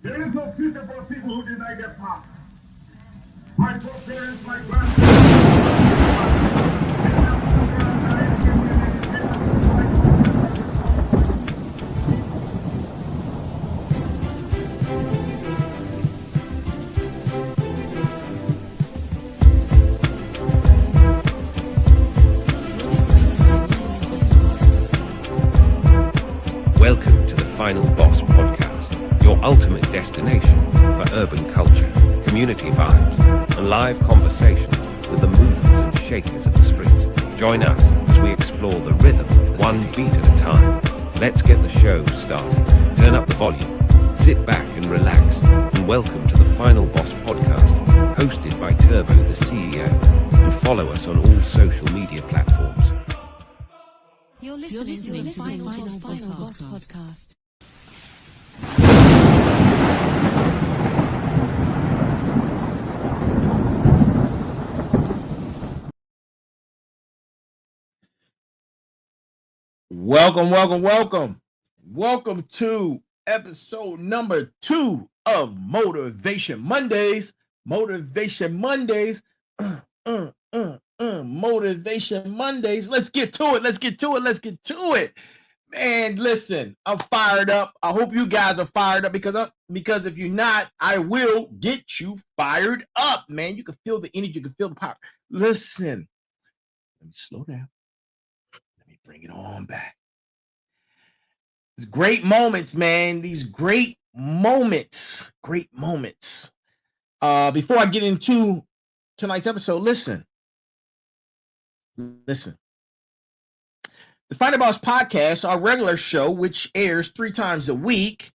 There is no future for people who deny their past. My foreparents, my grandparents. Welcome to the Final Boss Podcast, your ultimate destination for urban culture, community vibes, and live conversations with the movers and shakers of the streets. Join us as we explore the rhythm of one beat at a time. Let's get the show started. Turn up the volume, sit back and relax, and welcome to the Final Boss Podcast, hosted by Turbo, the CEO, and follow us on all social media platforms. You're listening to the Final Boss Podcast. Welcome to episode number 2 of Motivation Mondays. Motivation Mondays. Let's get to it. Man, listen, I'm fired up. I hope you guys are fired up because if you're not, I will get you fired up, man. You can feel the energy, you can feel the power. Listen, let me slow down. Let me bring it on back. These great moments, man. These great moments. Before I get into tonight's episode, listen. The Final Boss Podcast, our regular show, which airs 3 times a week,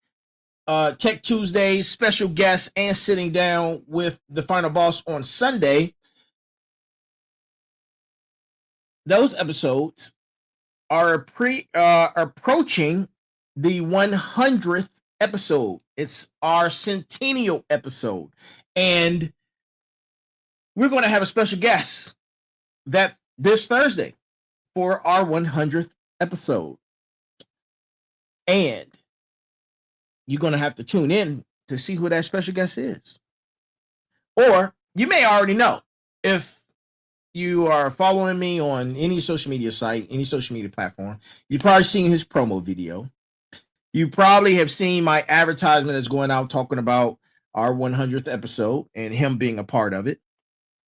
Tech Tuesdays, special guests, and sitting down with the Final Boss on Sunday. Those episodes are approaching the 100th episode. It's our centennial episode, and we're going to have a special guest this Thursday for our 100th episode. And you're going to have to tune in to see who that special guest is. Or you may already know if you are following me on any social media site, any social media platform. You've probably seen his promo video. You probably have seen my advertisement that's going out talking about our 100th episode and him being a part of it.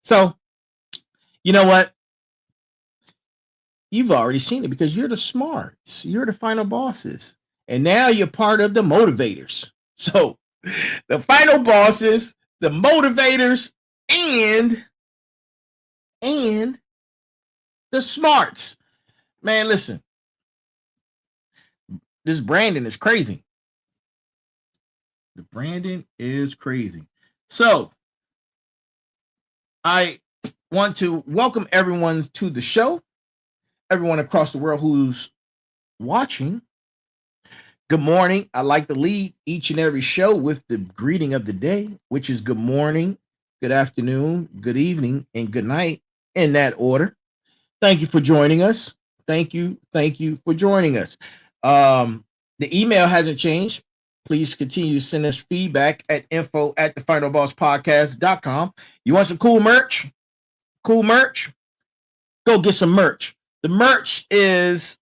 So, you know what? You've already seen it because you're the smarts. You're the final bosses. And now you're part of the motivators. So the final bosses, the motivators, and the smarts. Man, listen. This branding is crazy. The branding is crazy. So I want to welcome everyone to the show. Everyone across the world who's watching, good morning. I like to lead each and every show with the greeting of the day, which is good morning, good afternoon, good evening, and good night in that order. Thank you for joining us. Thank you for joining us. The email hasn't changed. Please continue to send us feedback at info@thefinalbosspodcast.com. You want some cool merch? Go get some merch. The merch is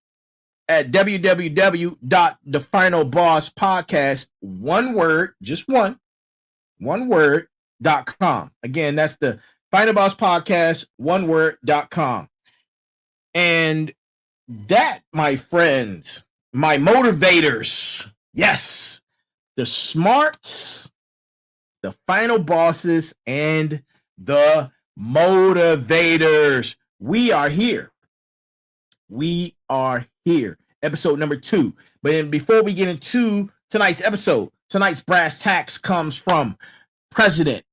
at www.thefinalbosspodcast, one word, just one word.com. Again, that's the Final Boss Podcast, one word.com. And that, my friends, my motivators, yes, the smarts, the final bosses, and the motivators. We are here. Episode number 2. But before we get into tonight's episode, tonight's brass tacks comes from President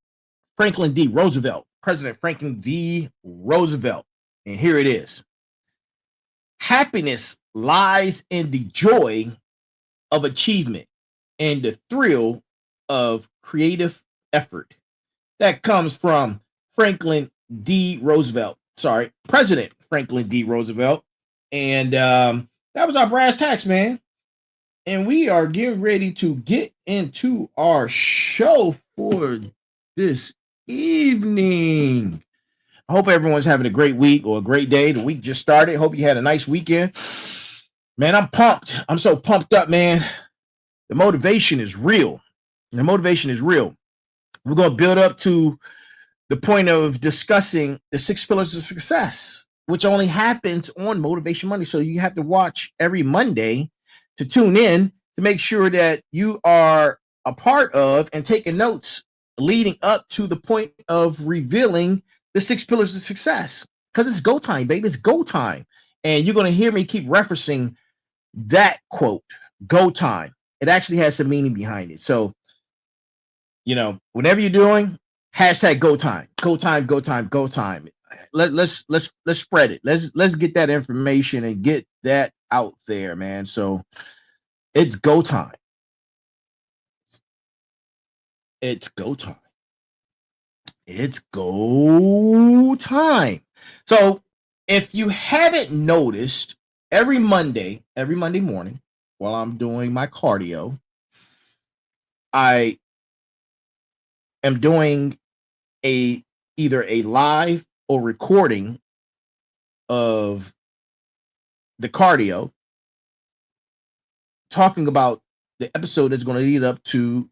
Franklin D. Roosevelt. And here it is. Happiness lies in the joy of achievement and the thrill of creative effort. That comes from President Franklin D. Roosevelt. And that was our brass tacks, man. and we are getting ready to get into our show for this evening. I hope everyone's having a great week or a great day. The week just started. Hope you had a nice weekend. Man, I'm pumped. I'm so pumped up, man. The motivation is real. The motivation is real. We're going to build up to the point of discussing the 6 pillars of success, which only happens on Motivation Monday. So you have to watch every Monday to tune in to make sure that you are a part of and taking notes leading up to the point of revealing the 6 pillars of success. Because it's go time, baby. It's go time. And you're going to hear me keep referencing that quote, go time. It actually has some meaning behind it. So, whenever you're doing, hashtag go time, go time, go time, go time. Let's spread it. Let's get that information and get that out there, man. So it's go time. It's go time. It's go time. So if you haven't noticed, every Monday morning while I'm doing my cardio, I am doing either a live or recording of the cardio, talking about the episode that's going to lead up to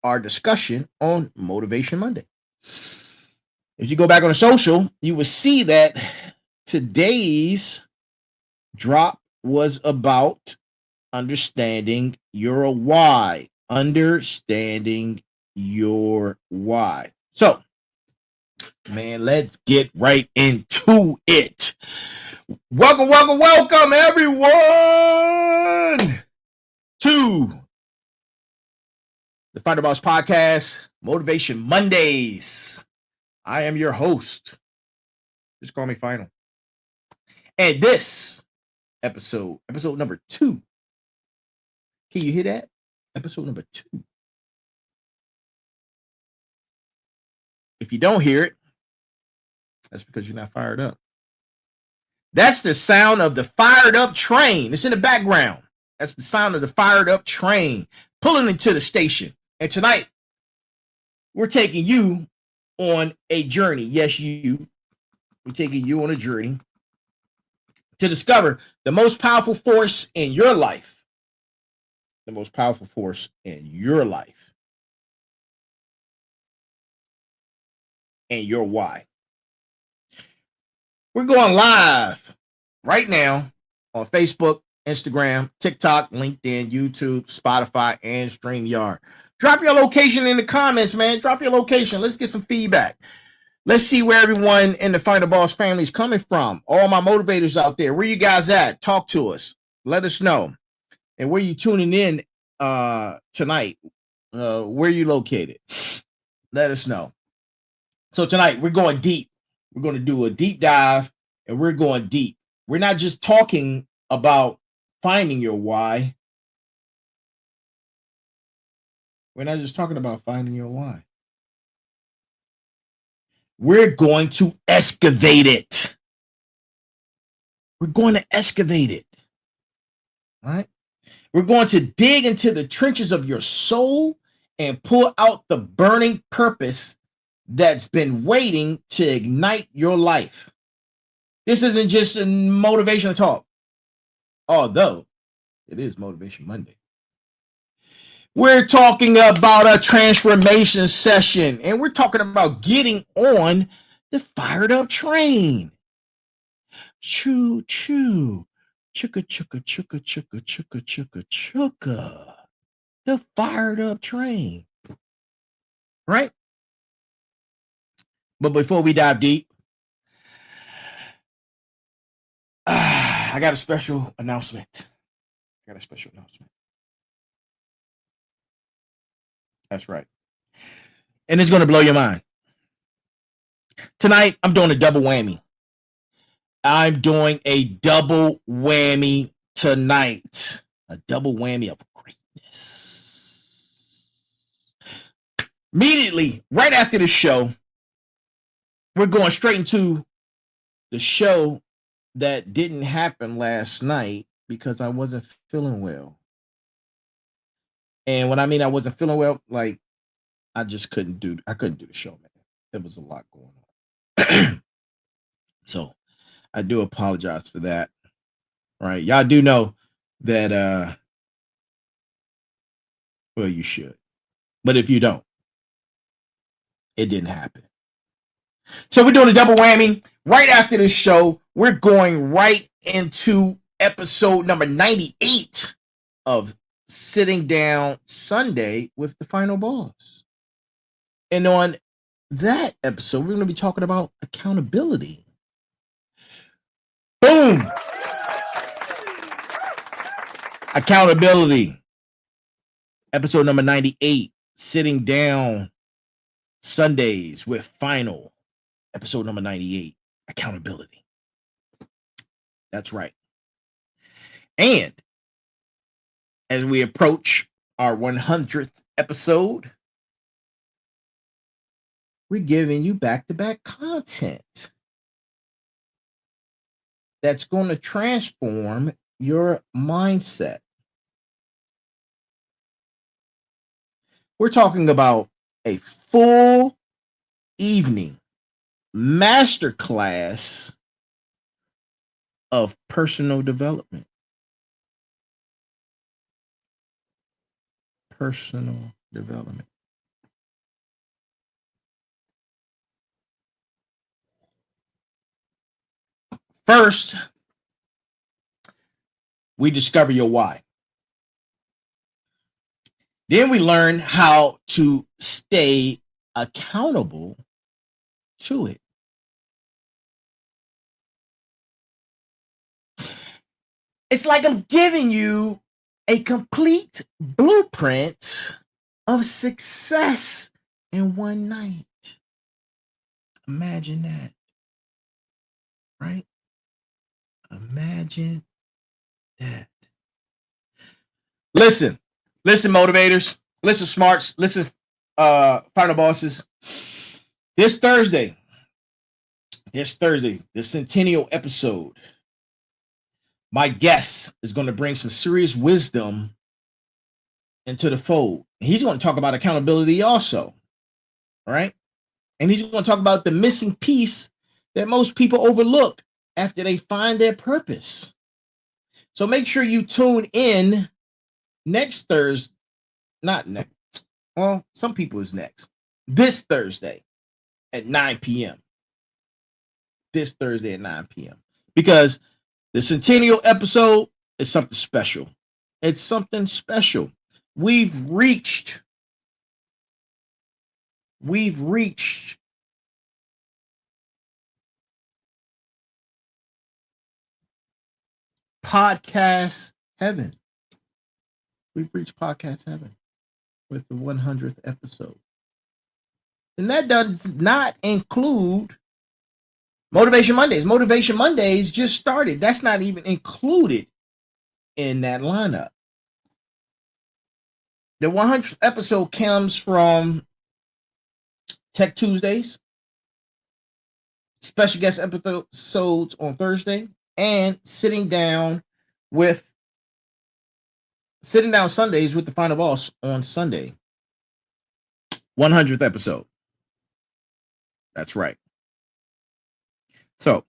our discussion on Motivation Monday. If you go back on the social, you will see that today's drop was about understanding your why. Understanding your why. So, man, let's get right into it. Welcome, everyone, to the Finder Boss Podcast, Motivation Mondays. I am your host. Just call me Final. And this episode number 2. Can you hear that? Episode number 2. If you don't hear it, that's because you're not fired up. That's the sound of the fired up train. It's in the background. That's the sound of the fired up train pulling into the station. And tonight, we're taking you on a journey. Yes, you. We're taking you on a journey to discover the most powerful force in your life. The most powerful force in your life. And your why. We're going live right now on Facebook, Instagram, TikTok, LinkedIn, YouTube, Spotify, and StreamYard. Drop your location in the comments, man. Drop your location. Let's get some feedback. Let's see where everyone in the Find the Boss family is coming from. All my motivators out there, where you guys at? Talk to us. Let us know. And where you tuning in tonight? Where you located? Let us know. So tonight, we're going deep. We're going to do a deep dive, and we're going deep. We're not just talking about finding your why. We're not just talking about finding your why. We're going to excavate it. We're going to excavate it. All right? We're going to dig into the trenches of your soul and pull out the burning purpose that's been waiting to ignite your life. This isn't just a motivational talk, although it is Motivation Monday. We're talking about a transformation session, and we're talking about getting on the fired up train. Choo choo, chugga chugga chugga chugga chugga chugga chugga. The fired up train, right? But before we dive deep, I got a special announcement. That's right. And it's going to blow your mind. Tonight, I'm doing a double whammy. I'm doing a double whammy tonight. A double whammy of greatness. Immediately, right after the show, we're going straight into the show that didn't happen last night because I wasn't feeling well. And when I mean I wasn't feeling well, like I couldn't do the show, man. There was a lot going on. So I do apologize for that. Right. Y'all do know that well, you should. But if you don't, it didn't happen. So we're doing a double whammy. Right after this show, we're going right into episode number 98 of Sitting Down Sunday with the Final Boss. And on that episode, we're going to be talking about accountability. Boom! Accountability. Episode number 98, Sitting Down Sundays with Final. Episode number 98, accountability. That's right. And as we approach our 100th episode, we're giving you back-to-back content that's going to transform your mindset. We're talking about a full evening masterclass of personal development. Personal development. First, we discover your why. Then we learn how to stay accountable to it. It's like I'm giving you a complete blueprint of success in one night. Imagine that, right? Imagine that. Listen, motivators, listen, smarts, listen, final bosses. This Thursday, the centennial episode, my guest is going to bring some serious wisdom into the fold. He's going to talk about accountability also. All right. And he's going to talk about the missing piece that most people overlook after they find their purpose. So make sure you tune in next Thursday. Not next. Well, some people is next. This Thursday at 9 p.m. This Thursday at 9 p.m. Because the centennial episode is something special. It's something special. We've reached podcast heaven. We've reached podcast heaven with the 100th episode. And that does not include Motivation Mondays. Motivation Mondays just started. That's not even included in that lineup. The 100th episode comes from Tech Tuesdays, special guest episodes on Thursday, and Sitting Down Sundays with the Final Boss on Sunday. 100th episode. That's right. So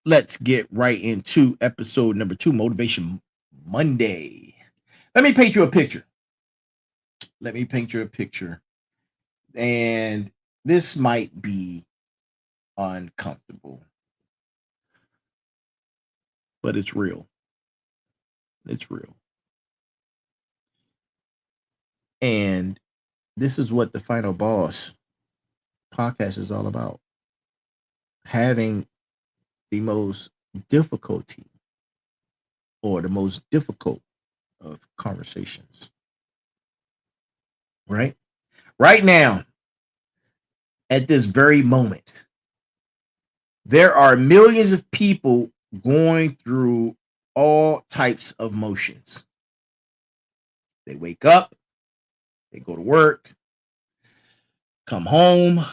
let's get right into episode number 2, Motivation Monday. Let me paint you a picture. And this might be uncomfortable, but it's real. It's real. And this is what the Final Boss podcast is all about. Having the most difficulty or the most difficult of conversations. Right? Right now, at this very moment, there are millions of people going through all types of motions. They wake up, they go to work, come home,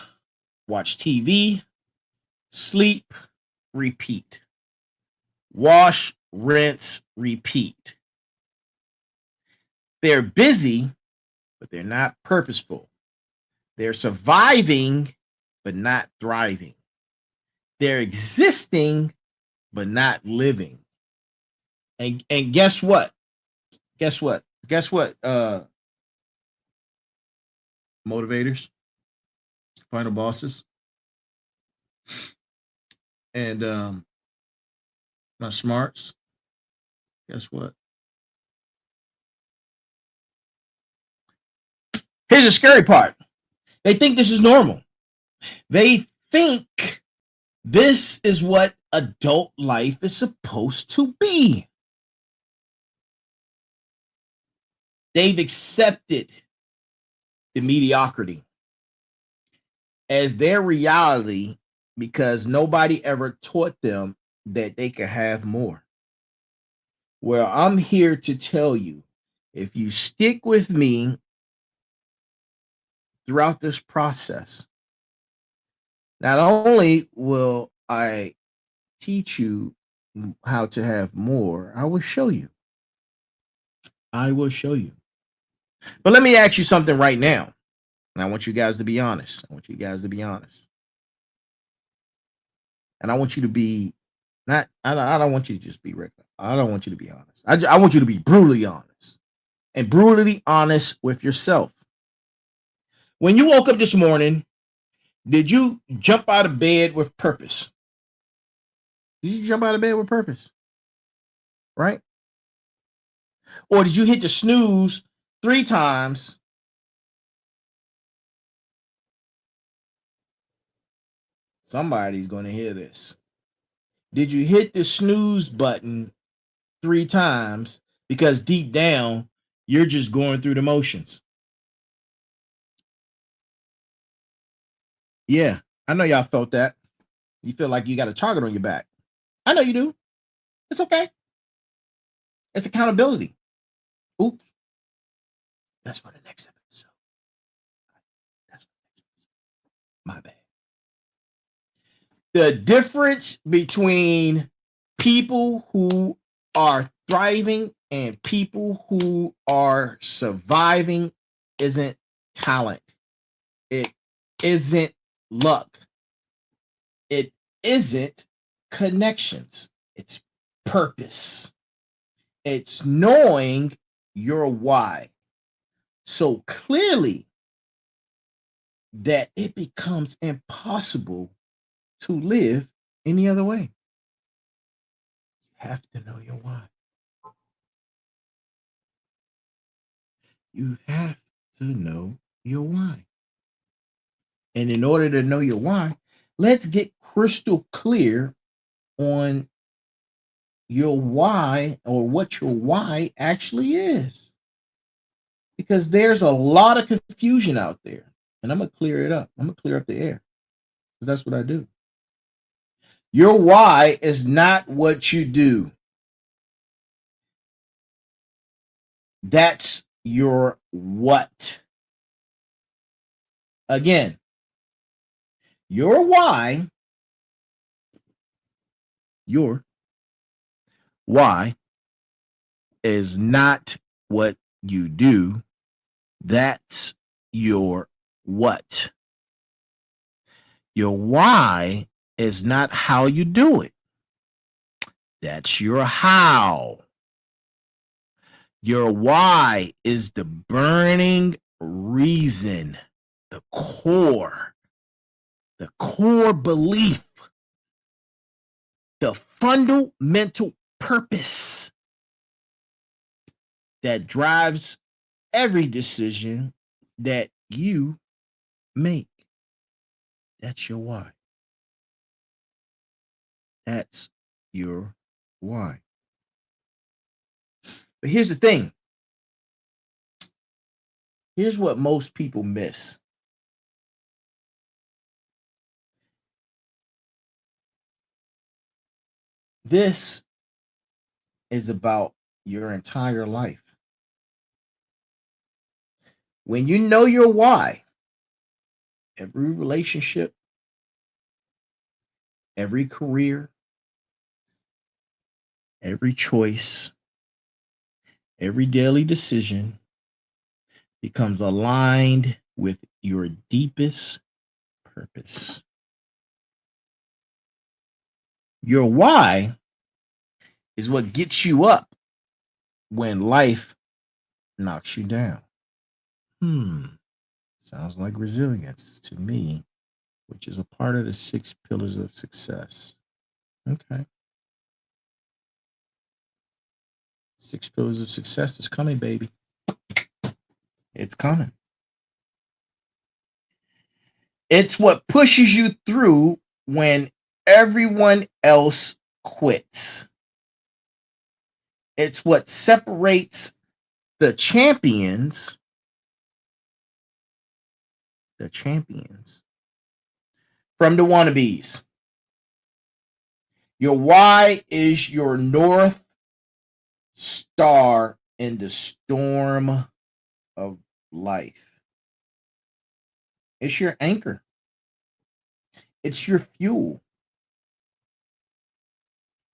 watch TV, sleep, repeat. Wash, rinse, repeat. They're busy, but they're not purposeful. They're surviving, but not thriving. They're existing, but not living. And guess what? Guess what? Guess what? Motivators, final bosses, and my smarts. Guess what? Here's the scary part. They think this is normal. They think this is what adult life is supposed to be. They've accepted the mediocrity as their reality because nobody ever taught them that they could have more. Well, I'm here to tell you, if you stick with me throughout this process, not only will I teach you how to have more, I will show you. I will show you. But let me ask you something right now. And I want you guys to be honest. I want you guys to be honest. And I want you to be not, I don't want you to just be regular. I don't want you to be honest. I want you to be brutally honest and brutally honest with yourself. When you woke up this morning, did you jump out of bed with purpose? Did you jump out of bed with purpose? Right? Or did you hit the snooze 3 times? Somebody's going to hear this. Did you hit the snooze button 3 times because deep down you're just going through the motions? Yeah, I know y'all felt that. You feel like you got a target on your back. I know you do. It's okay. It's accountability. Oops. That's for the next episode. That's for the next episode. My bad. The difference between people who are thriving and people who are surviving isn't talent. It isn't luck. It isn't connections. It's purpose. It's knowing your why so clearly that it becomes impossible to live any other way. You have to know your why. You have to know your why. And in order to know your why, let's get crystal clear on your why or what your why actually is. Because there's a lot of confusion out there. And I'm going to clear it up. I'm going to clear up the air. Because that's what I do. Your why is not what you do. That's your what. Again, your why is not what you do. That's your what. Your why is not how you do it. That's your how. Your why is the burning reason, the core belief, the fundamental purpose that drives every decision that you make. That's your why. That's your why. But here's the thing. Here's what most people miss. This is about your entire life. When you know your why, every relationship, every career, every choice, every daily decision becomes aligned with your deepest purpose. Your why is what gets you up when life knocks you down. Sounds like resilience to me, which is a part of the 6 pillars of success. Okay. 6 pillars of success is coming, baby. It's coming. It's what pushes you through when everyone else quits. It's what separates the champions from the wannabes. Your why is your north star in the storm of life. It's your anchor. It's your fuel.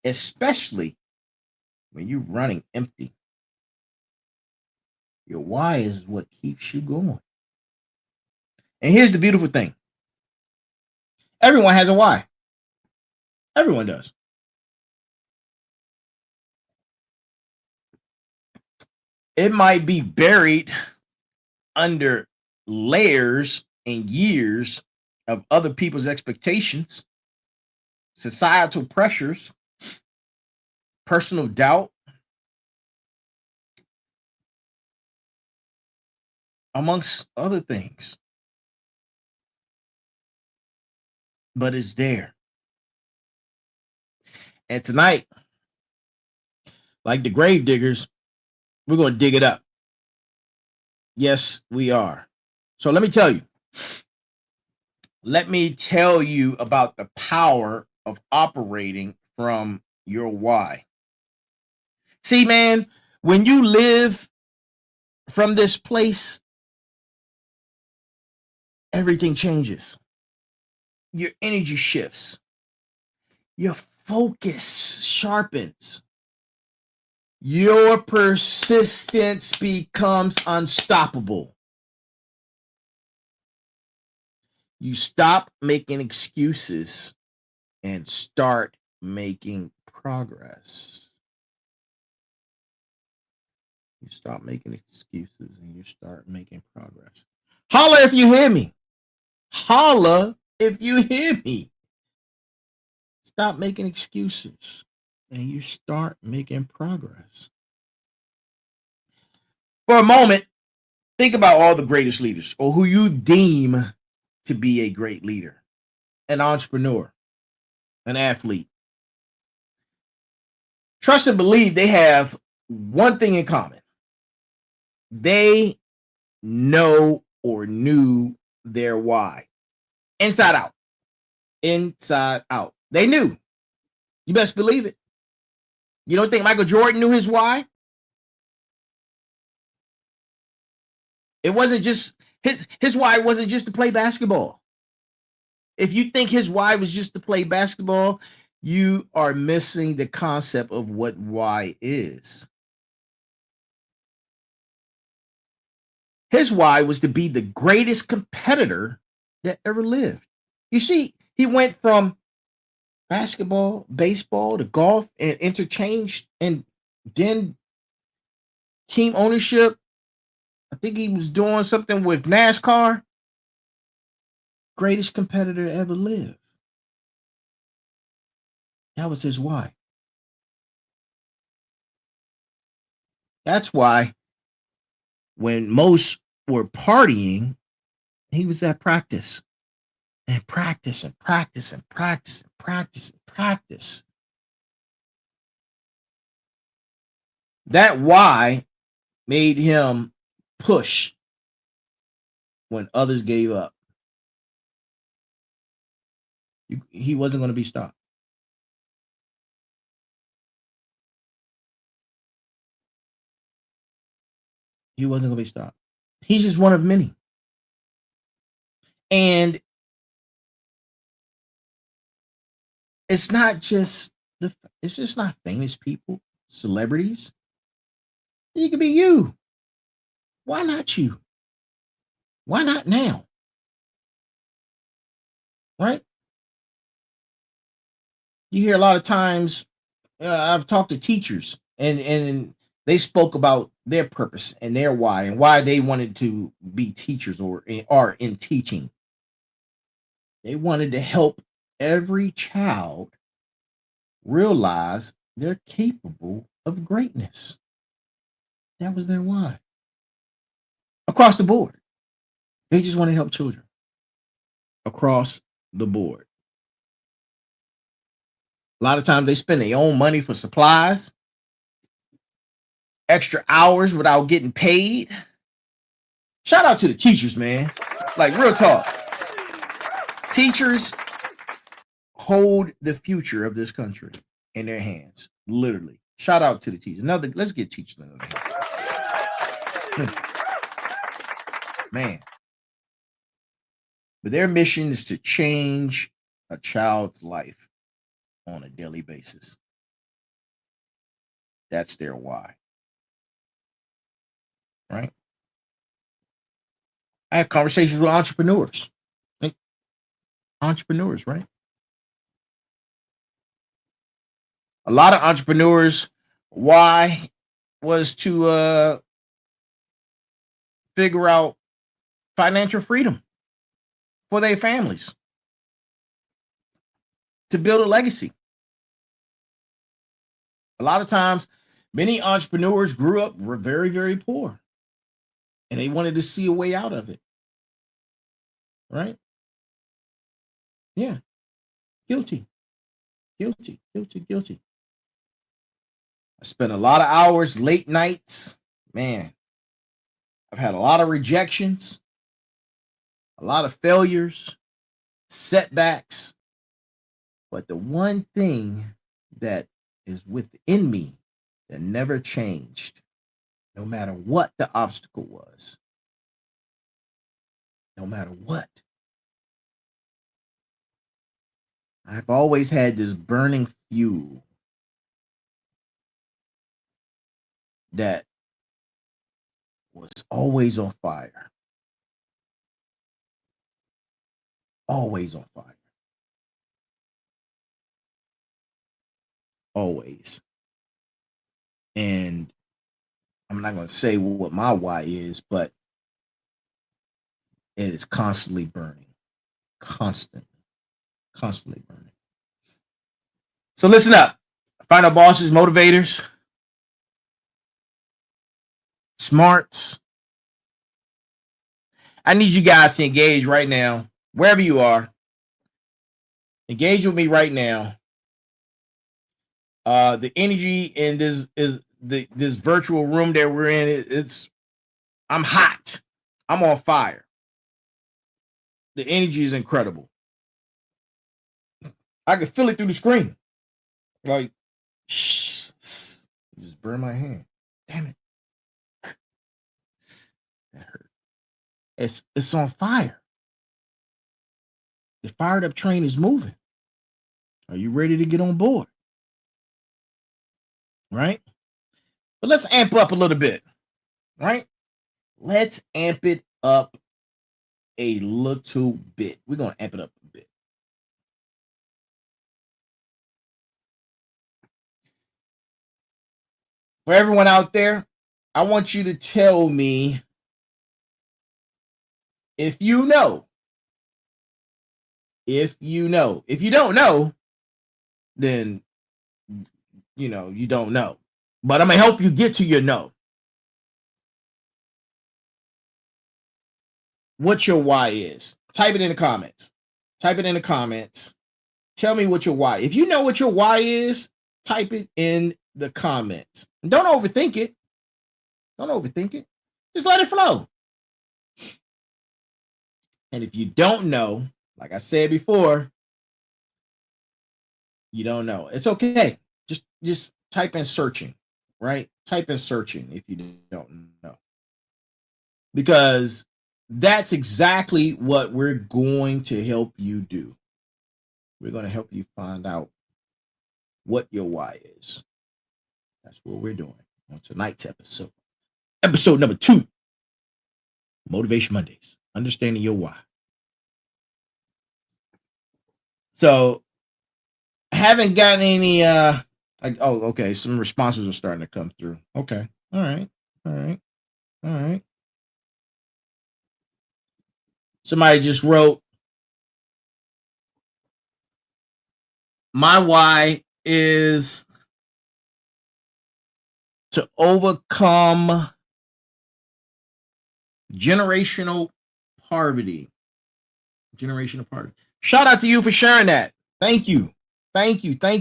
Especially when you're running empty. Your why is what keeps you going. And here's the beautiful thing. Everyone has a why. Everyone does. It might be buried under layers and years of other people's expectations, societal pressures, personal doubt, amongst other things. But it's there. And tonight, like the grave diggers, we're going to dig it up. Yes, we are. So let me tell you. Let me tell you about the power of operating from your why. See, man, when you live from this place, everything changes. Your energy shifts. Your focus sharpens. Your persistence becomes unstoppable. You stop making excuses and start making progress. You stop making excuses and you start making progress. Holla if you hear me. Holla if you hear me. Stop making excuses and you start making progress. For a moment, think about all the greatest leaders or who you deem to be a great leader, an entrepreneur, an athlete. Trust and believe they have one thing in common. They know or knew their why. Inside out. Inside out. They knew. You best believe it. You don't think Michael Jordan knew his why? It wasn't just his why wasn't just to play basketball. If you think his why was just to play basketball, you are missing the concept of what why is. His why was to be the greatest competitor that ever lived. You see, he went from basketball, baseball to golf and interchanged, and then team ownership. I think he was doing something with NASCAR. Greatest competitor to ever live. That was his why. That's why when most were partying, he was at practice and practice and practice and practice and practice and practice. That why made him push when others gave up. He wasn't going to be stopped. He wasn't going to be stopped. He's just one of many. And it's not just It's just not famous people, celebrities. You could be you. Why not you? Why not now? Right? You hear a lot of times. I've talked to teachers, and they spoke about their purpose and their why and why they wanted to be teachers or are in teaching. They wanted to help every child realize they're capable of greatness. That was their why. Across the board. They just want to help children. Across the board. A lot of times they spend their own money for supplies, extra hours without getting paid. Shout out to the teachers, man. Like, real talk. Teachers hold the future of this country in their hands, literally. Shout out to the teachers. Let's get teachers another hand. Man. But their mission is to change a child's life on a daily basis. That's their why. Right? I have conversations with entrepreneurs. Entrepreneurs, right? A lot of entrepreneurs, why was to figure out financial freedom for their families, to build a legacy. A lot of times, many entrepreneurs grew up very, very poor, and they wanted to see a way out of it. Right? Yeah. Guilty. I spent a lot of hours, late nights. Man, I've had a lot of rejections, a lot of failures, setbacks. But the one thing that is within me that never changed, no matter what the obstacle was, no matter what, I've always had this burning fuel that was always on fire. Always on fire. Always. And I'm not going to say what my why is, but it is constantly burning. Constantly burning. So listen up. Final bosses, motivators, smarts. I need you guys to engage right now, wherever you are. Engage with me right now. The energy in this virtual room that we're in, I'm hot. I'm on fire. The energy is incredible. I can feel it through the screen. Like, shh, just burn my hand. Damn it. That hurt. It's on fire. The fired up train is moving. Are you ready to get on board? Right? But let's amp up a little bit. Right? Let's amp it up a little bit. We're going to amp it up a bit. For everyone out there, I want you to tell me if you know. If you know. If you don't know, then, you don't know. But I'm going to help you get to your know. What your why is. Type it in the comments. Type it in the comments. Tell me what your why. If you know what your why is, type it in the comments. And don't overthink it. Don't overthink it. Just let it flow. And if you don't know, like I said before, you don't know. It's okay. Just type in searching, right? Type in searching if you don't know. Because that's exactly what we're going to help you do. We're going to help you find out what your why is. That's what we're doing on tonight's episode. Episode number 2, Motivation Mondays, understanding your why. So I haven't gotten any okay, some responses are starting to come through. Okay. All right. Somebody just wrote, my why is to overcome generational poverty. Shout out to you for sharing that. Thank you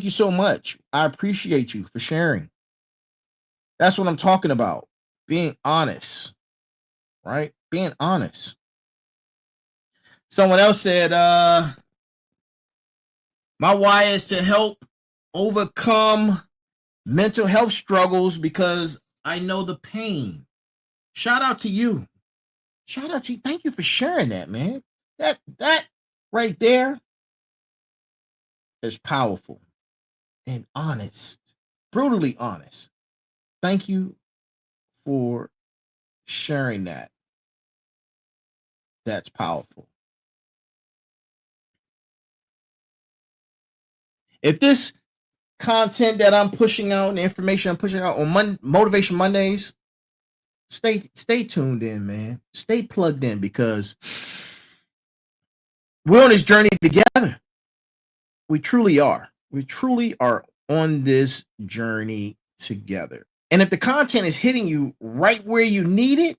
so much. I appreciate you for sharing. That's what I'm talking about. Being honest, right? Being honest. Someone else said, my why is to help overcome mental health struggles because I know the pain. Shout out to you. Thank you for sharing that, man. That right there is powerful and honest, brutally honest. Thank you for sharing that. That's powerful. If this content that I'm pushing out, the information I'm pushing out on Motivation Mondays, stay tuned in, man. Stay plugged in, because we're on this journey together. We truly are. We truly are on this journey together. And if the content is hitting you right where you need it,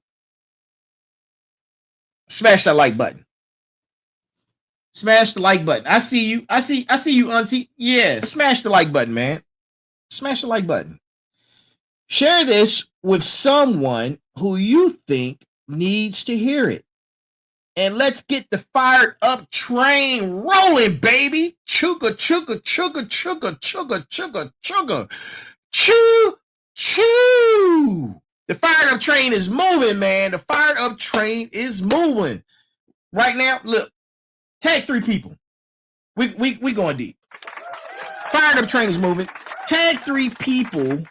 smash that like button. Smash the like button. I see you. I see you, Auntie. Yeah, smash the like button, man. Smash the like button. Share this with someone who you think needs to hear it. And let's get the fired up train rolling, baby. Chugga, chugga, chugga, chugga, chugga, chugga, chugga. Choo, choo. The fired up train is moving, man. The fired up train is moving. Right now, look, tag 3 people. We going deep. Fired up train is moving. Tag 3 people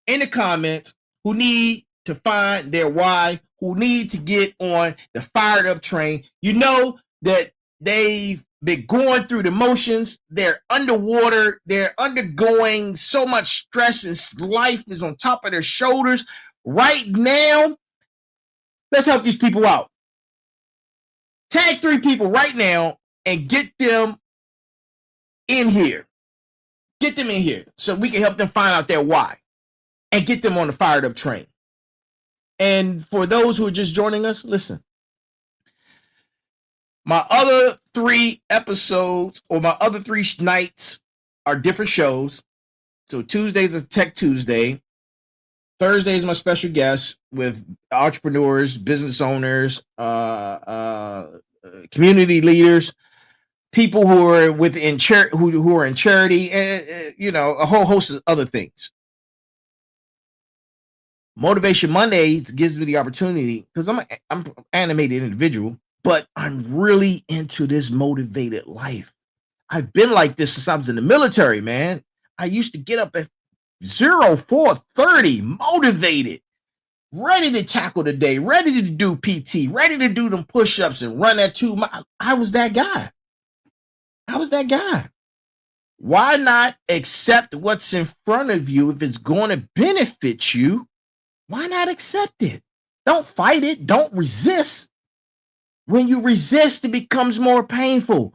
in the comments who need to find their why, who need to get on the fired up train. You know that they've been going through the motions. They're underwater. They're undergoing so much stress, and life is on top of their shoulders right now. Let's help these people out. Tag 3 people right now and get them in here. Get them in here so we can help them find out their why and get them on the fired up train. And for those who are just joining us, listen. My other 3 episodes, or my other 3 nights, are different shows. So Tuesdays is Tech Tuesday. Thursday is my special guest with entrepreneurs, business owners, community leaders, people who are within who are in charity, and a whole host of other things. Motivation Mondays gives me the opportunity, because I'm an animated individual, but I'm really into this motivated life. I've been like this since I was in the military, man. I used to get up at 04:30, motivated, ready to tackle the day, ready to do PT, ready to do them push-ups and run that 2 miles. I was that guy. Why not accept what's in front of you if it's going to benefit you? Why not accept it? Don't fight it. Don't resist. When you resist, it becomes more painful.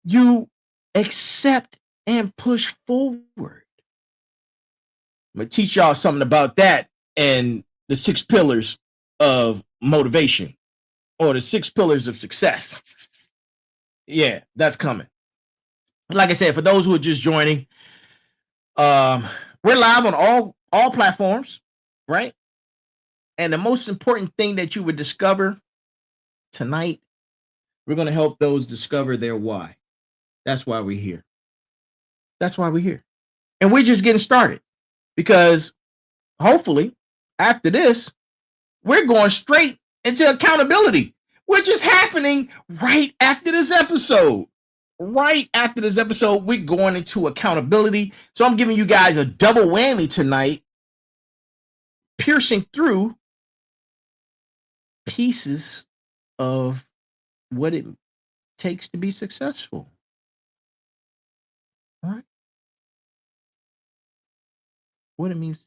You accept and push forward. I'm going to teach y'all something about that and the 6 pillars of motivation, or the 6 pillars of success. Yeah, that's coming. Like I said, for those who are just joining, we're live on all platforms, right? And the most important thing that you would discover tonight, we're going to help those discover their why. That's why we're here. And we're just getting started, because hopefully after this, we're going straight into accountability, which is happening right after this episode. right after this episode, we're going into accountability. So I'm giving you guys a double whammy tonight, piercing through pieces of what it takes to be successful. All right. What it means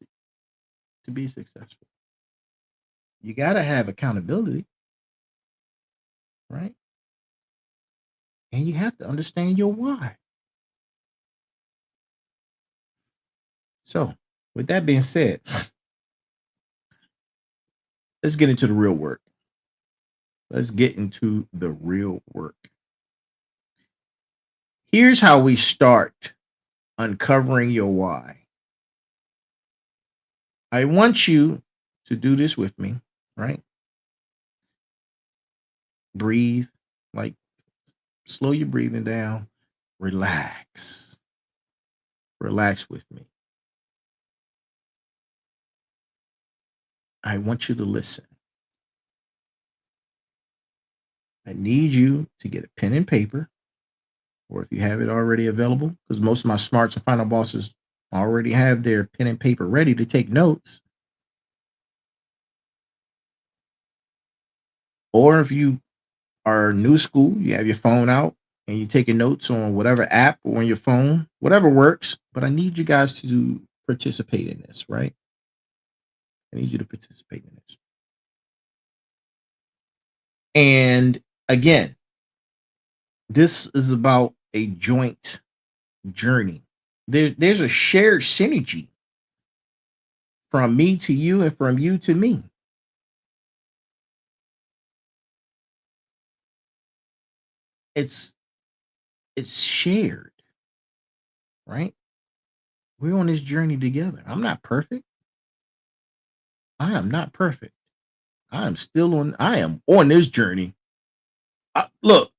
to be successful. You got to have accountability, right? And you have to understand your why. So, with that being said, let's get into the real work. Let's get into the real work. Here's how we start uncovering your why. I want you to do this with me, right? Breathe, like slow your breathing down, relax. Relax with me. I want you to listen. I need you to get a pen and paper, or if you have it already available, because most of my smarts and final bosses already have their pen and paper ready to take notes. Or if you are new school, you have your phone out and you're taking notes on whatever app or on your phone, whatever works. But I need you guys to participate in this, right? I need you to participate in this. And again, this is about a joint journey. There's a shared synergy from me to you and from you to me. It's shared, right? We're on this journey together. I'm not perfect. I am not perfect. I am on this journey. Look,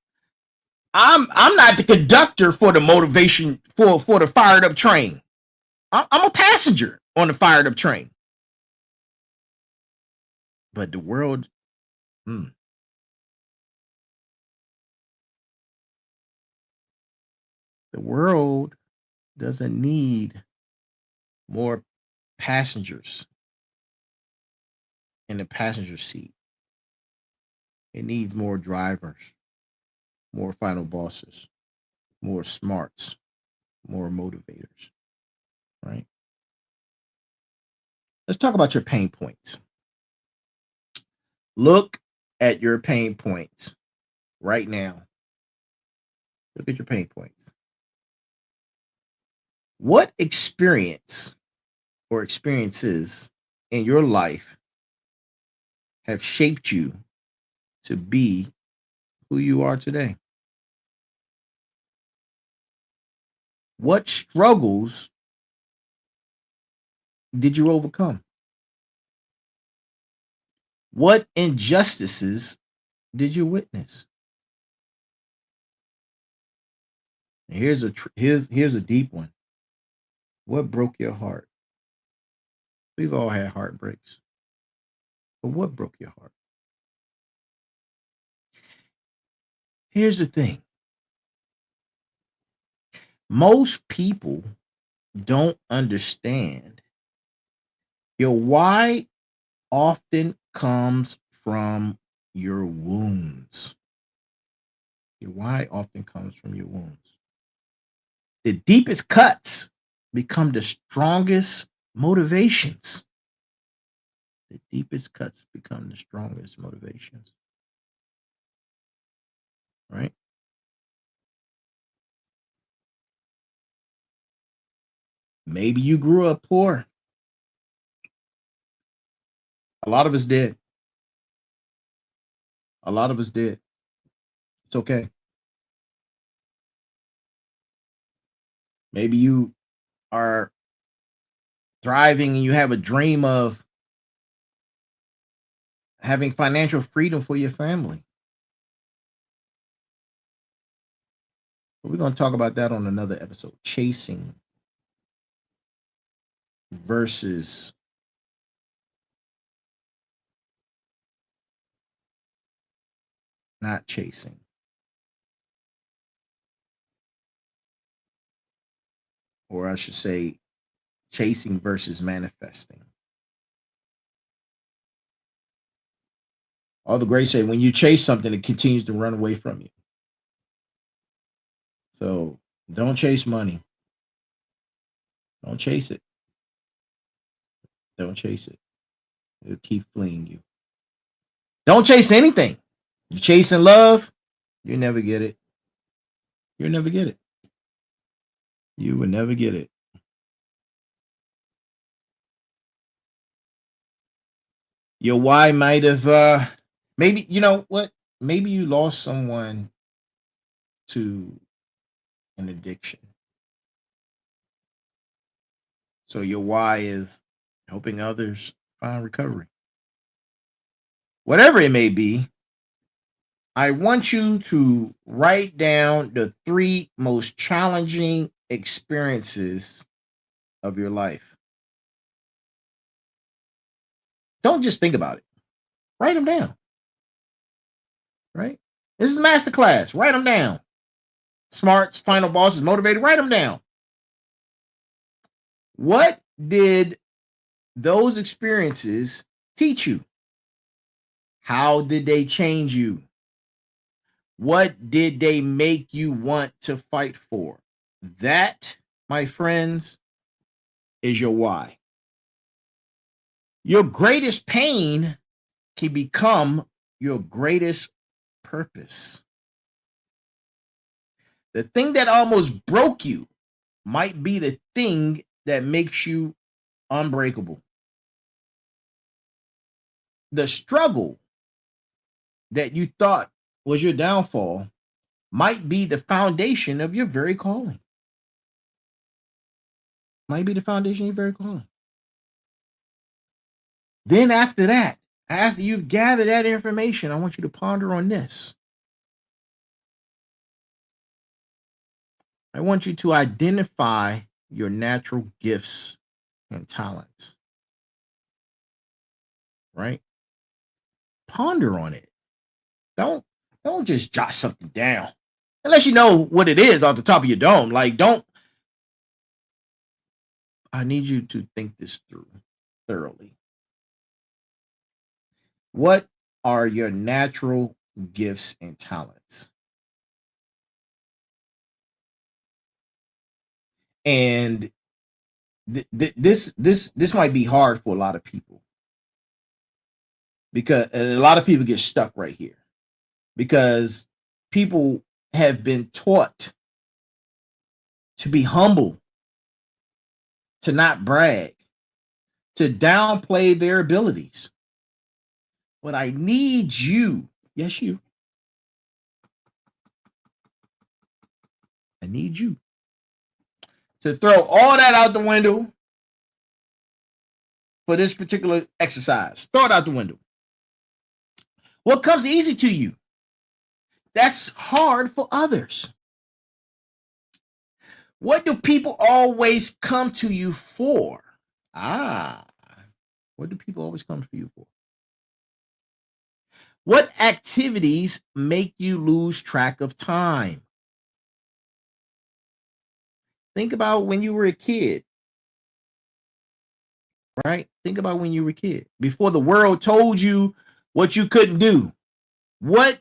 I'm not the conductor for the motivation for the fired up train. I'm a passenger on the fired up train. But the world, mm, the world doesn't need more passengers in the passenger seat. It needs more drivers, more final bosses, more smarts, more motivators, right? Let's talk about your pain points. Look at your pain points right now. Look at your pain points. What experience or experiences in your life have shaped you to be who you are today? What struggles did you overcome? What injustices did you witness? And here's a deep one. What broke your heart? We've all had heartbreaks. But what broke your heart? Here's the thing. Most people don't understand your why often comes from your wounds. Your why often comes from your wounds. The deepest cuts become the strongest motivations. The deepest cuts become the strongest motivations. Right? Maybe you grew up poor. A lot of us did. A lot of us did. It's okay. Maybe you are thriving and you have a dream of having financial freedom for your family. But we're going to talk about that on another episode. Chasing versus not chasing. or I should say, chasing versus manifesting. All the greats say when you chase something, it continues to run away from you. So don't chase money. Don't chase it. Don't chase it. It'll keep fleeing you. Don't chase anything. You're chasing love, you never get it. You'll never get it. You will never get it. Your why might have maybe you know what? Maybe you lost someone to an addiction. So your why is helping others find recovery. Whatever it may be, I want you to write down the 3 most challenging experiences of your life. Don't just think about it. Write them down. Right? This is masterclass. Write them down. Smarts, final bosses, motivated. Write them down. What did those experiences teach you? How did they change you? What did they make you want to fight for? That, my friends, is your why. Your greatest pain can become your greatest purpose. The thing that almost broke you might be the thing that makes you unbreakable. The struggle that you thought was your downfall might be the foundation of your very calling. Might be the foundation of your very calling. Then after that, after you've gathered that information, I want you to ponder on this. I want you to identify your natural gifts and talents. Right? Ponder on it. Don't just jot something down. Unless you know what it is off the top of your dome. Like, I need you to think this through thoroughly. What are your natural gifts and talents? And this might be hard for a lot of people, because a lot of people get stuck right here, because people have been taught to be humble, to not brag, to downplay their abilities. But I need you, yes, you. I need you to throw all that out the window for this particular exercise. Throw it out the window. What comes easy to you, that's hard for others. What do people always come to you for? What do people always come to you for? What activities make you lose track of time? Think about when you were a kid, right? Think about when you were a kid. Before the world told you what you couldn't do, what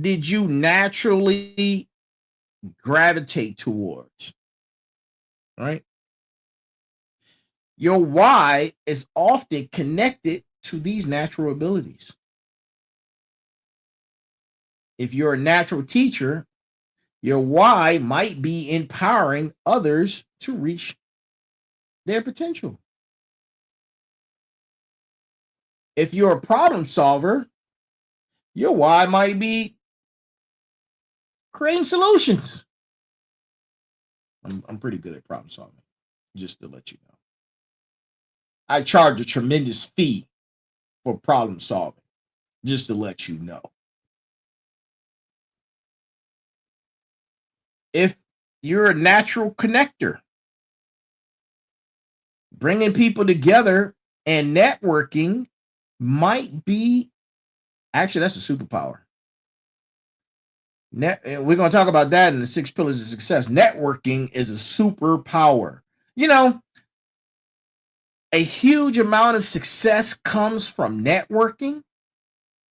did you naturally gravitate towards? Right? Your why is often connected to these natural abilities. If you're a natural teacher, your why might be empowering others to reach their potential. If you're a problem solver, your why might be creating solutions. I'm pretty good at problem solving, just to let you know. I charge a tremendous fee for problem solving, just to let you know. If you're a natural connector, bringing people together and networking might be, actually, that's a superpower. We're going to talk about that in the 6 pillars of success. Networking is a superpower. You know, a huge amount of success comes from networking.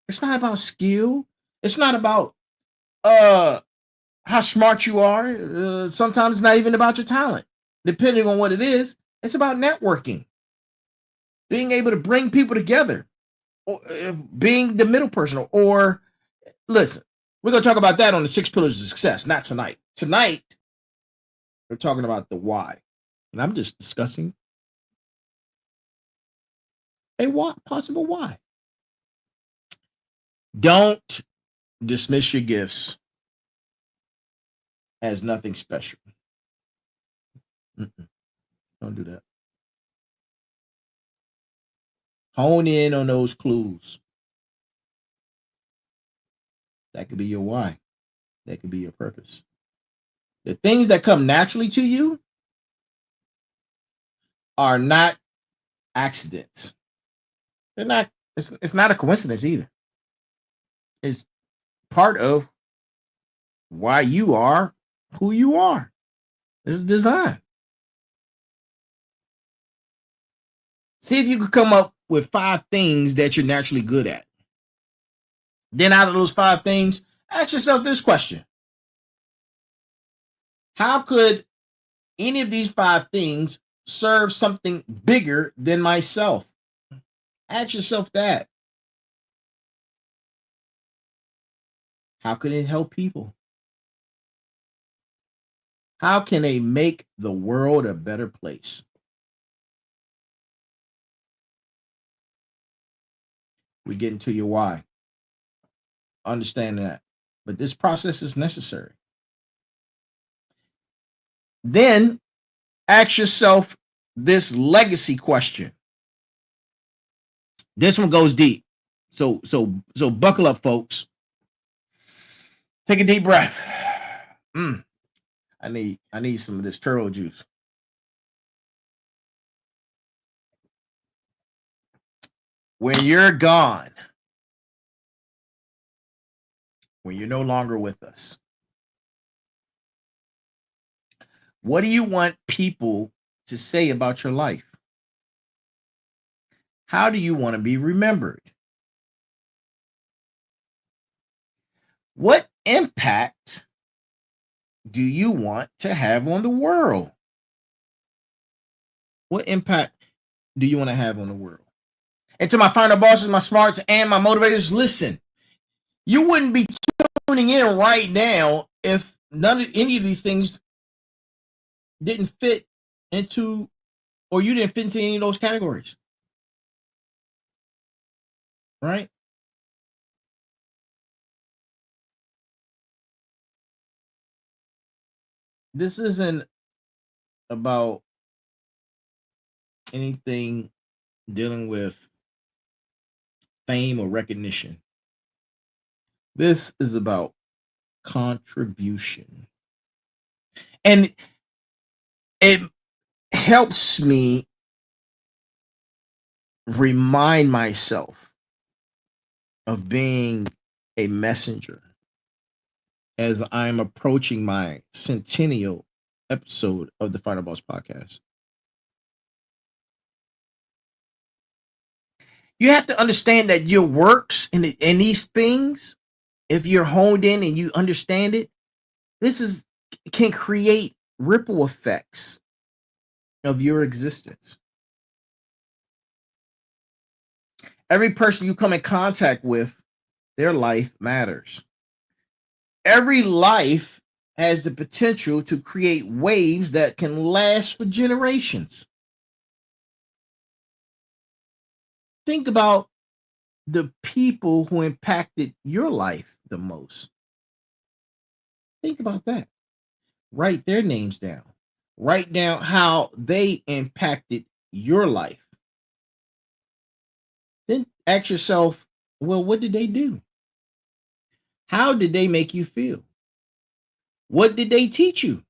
It's not about skill. It's not about how smart you are. Sometimes it's not even about your talent. Depending on what it is, it's about networking. Being able to bring people together, or being the middle person. Or listen, we're gonna talk about that on the 6 pillars of success, not tonight. Tonight, we're talking about the why. And I'm just discussing a possible why. Don't dismiss your gifts as nothing special. Mm-mm. Don't do that. Hone in on those clues. That could be your why. That could be your purpose. The things that come naturally to you are not accidents. They're not, it's not a coincidence either. It's part of why you are who you are. This is design. See if you could come up with 5 things that you're naturally good at. Then out of those 5 things, ask yourself this question. How could any of these 5 things serve something bigger than myself? Ask yourself that. How can it help people? How can they make the world a better place? We get into your why. Understand that. But this process is necessary. Then ask yourself this legacy question. This one goes deep. So buckle up, folks. Take a deep breath. I need some of this turtle juice. When you're gone, when you're no longer with us, what do you want people to say about your life? How do you want to be remembered? What impact do you want to have on the world? What impact do you want to have on the world? And to my final bosses, my smarts, and my motivators, listen, you wouldn't be tuning in right now if any of these things didn't fit into, or you didn't fit into any of those categories. Right? This isn't about anything dealing with fame or recognition. This is about contribution. And it helps me remind myself of being a messenger as I'm approaching my centennial episode of the Final Boss podcast. You have to understand that your works and these things, if you're honed in and you understand it, can create ripple effects of your existence. Every person you come in contact with, their life matters. Every life has the potential to create waves that can last for generations. Think about the people who impacted your life the most. Think about that. Write their names down. Write down how they impacted your life. Then ask yourself, well, what did they do? How did they make you feel? What did they teach you?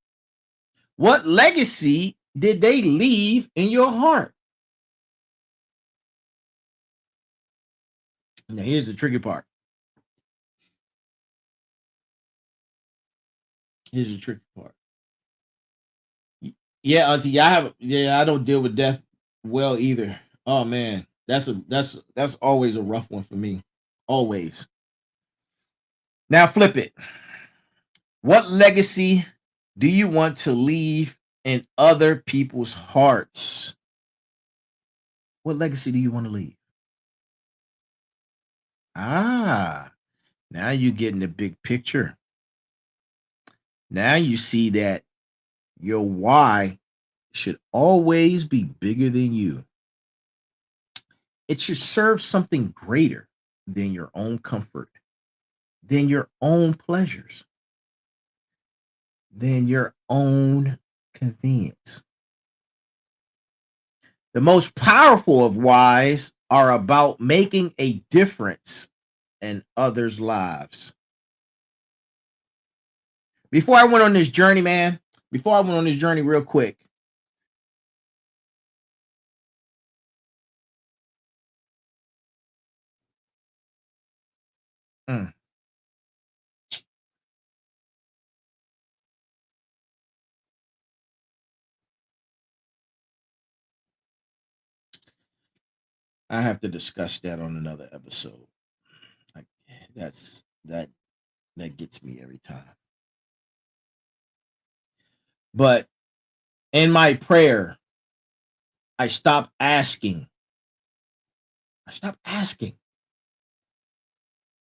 What legacy did they leave in your heart? Now, here's the tricky part. Here's the tricky part. Yeah, Auntie, I don't deal with death well either. Oh man, that's always a rough one for me. Always. Now flip it. What legacy do you want to leave in other people's hearts? What legacy do you want to leave? Ah, now you getting the big picture. Now you see that your why should always be bigger than you. It should serve something greater than your own comfort, than your own pleasures, than your own convenience. The most powerful of whys are about making a difference in others' lives. Before I went on this journey, man, before I went on this journey, real quick, mm, I have to discuss that on another episode. Like, that's that gets me every time. But in my prayer, I stopped asking. I stopped asking.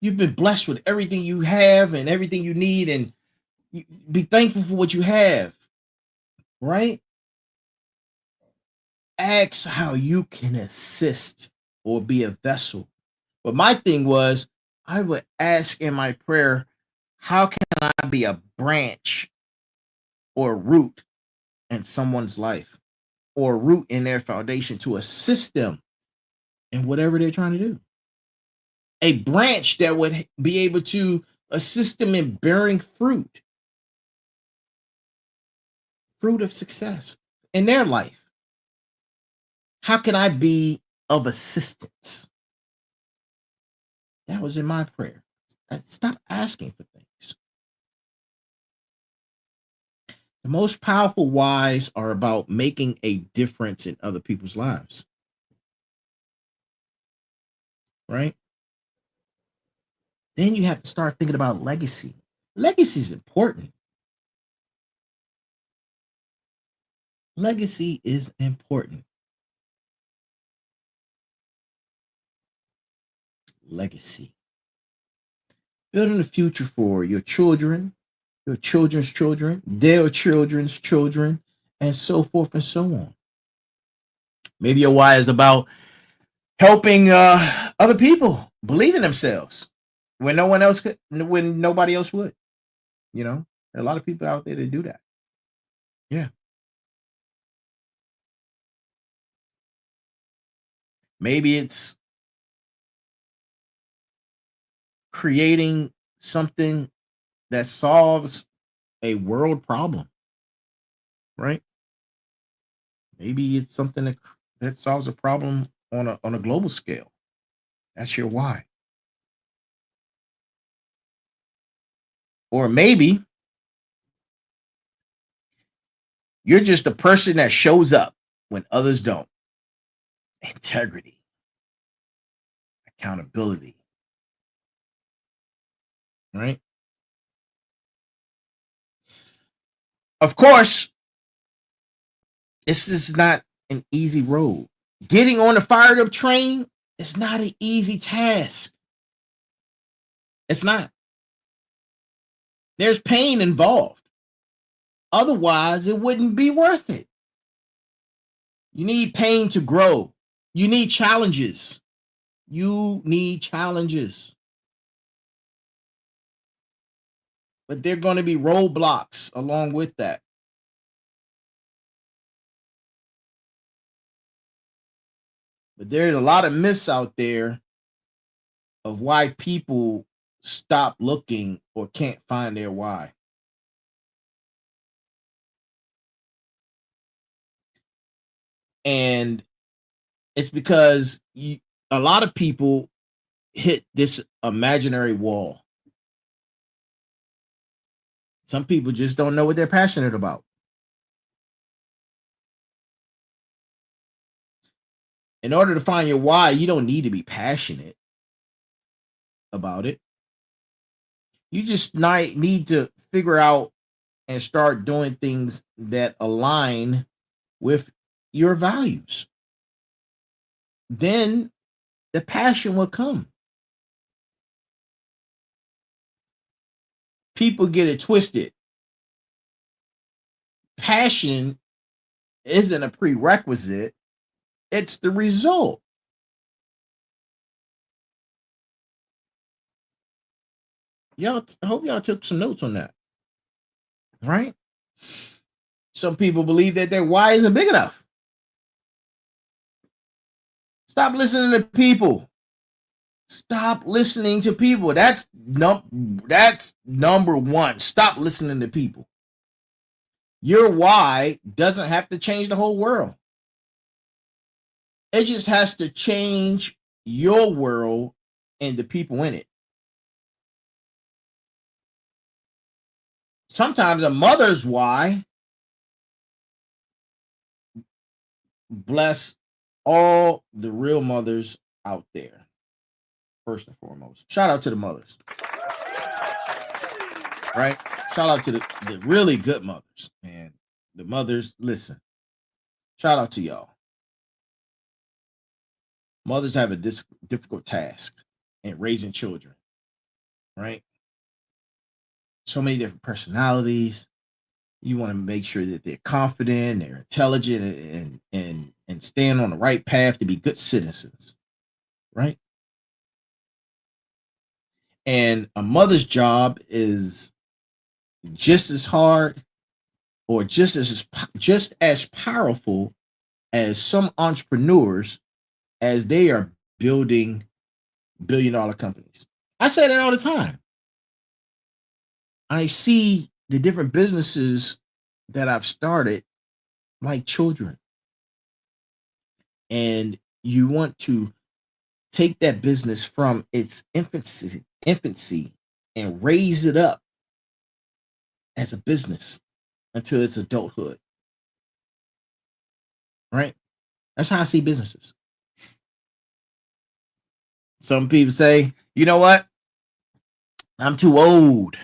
You've been blessed with everything you have and everything you need, and be thankful for what you have, right? Ask how you can assist or be a vessel. But my thing was, I would ask in my prayer, how can I be a branch or a root in someone's life or a root in their foundation to assist them in whatever they're trying to do? A branch that would be able to assist them in bearing fruit of success in their life. How can I be of assistance? That was in my prayer. Stop asking for things. The most powerful whys are about making a difference in other people's lives. Right? Then you have to start thinking about legacy. Legacy is important. Legacy is important. Legacy. Building a future for your children, your children's children, their children's children, and so forth and so on. Maybe your why is about helping other people believe in themselves when no one else could, when nobody else would. You know, there are a lot of people out there that do that. Yeah. Maybe it's creating something that solves a world problem, right? Maybe it's something that solves a problem on a global scale. That's your why. Or maybe you're just a person that shows up when others don't. Integrity, accountability, right? Of course, this is not an easy road. Getting on the fired up train is not an easy task. It's not. There's pain involved. Otherwise, it wouldn't be worth it. You need pain to grow. You need challenges. You need challenges. But there are going to be roadblocks along with that. But there's a lot of myths out there of why people stop looking or can't find their why. And it's because a lot of people hit this imaginary wall. Some people just don't know what they're passionate about. In order to find your why, you don't need to be passionate about it. You just need to figure out and start doing things that align with your values. Then the passion will come. People get it twisted. Passion isn't a prerequisite, it's the result. I hope y'all took some notes on that, right? Some people believe that their why isn't big enough. Stop listening to people. Stop listening to people. That's number one. Stop listening to people. Your why doesn't have to change the whole world. It just has to change your world and the people in it. Sometimes a mother's why, bless all the real mothers out there. First and foremost, shout out to the mothers, right? Shout out to the really good mothers, man. The mothers, listen, shout out to y'all. Mothers have a difficult task in raising children, right? So many different personalities. You want to make sure that they're confident, they're intelligent, and stand on the right path to be good citizens, right? And a mother's job is just as hard or just as powerful as some entrepreneurs as they are building billion-dollar companies. I say that all the time. I see the different businesses that I've started like children. And you want to take that business from its infancy and raise it up as a business until its adulthood. Right? That's how I see businesses. Some people say, you know what? I'm too old.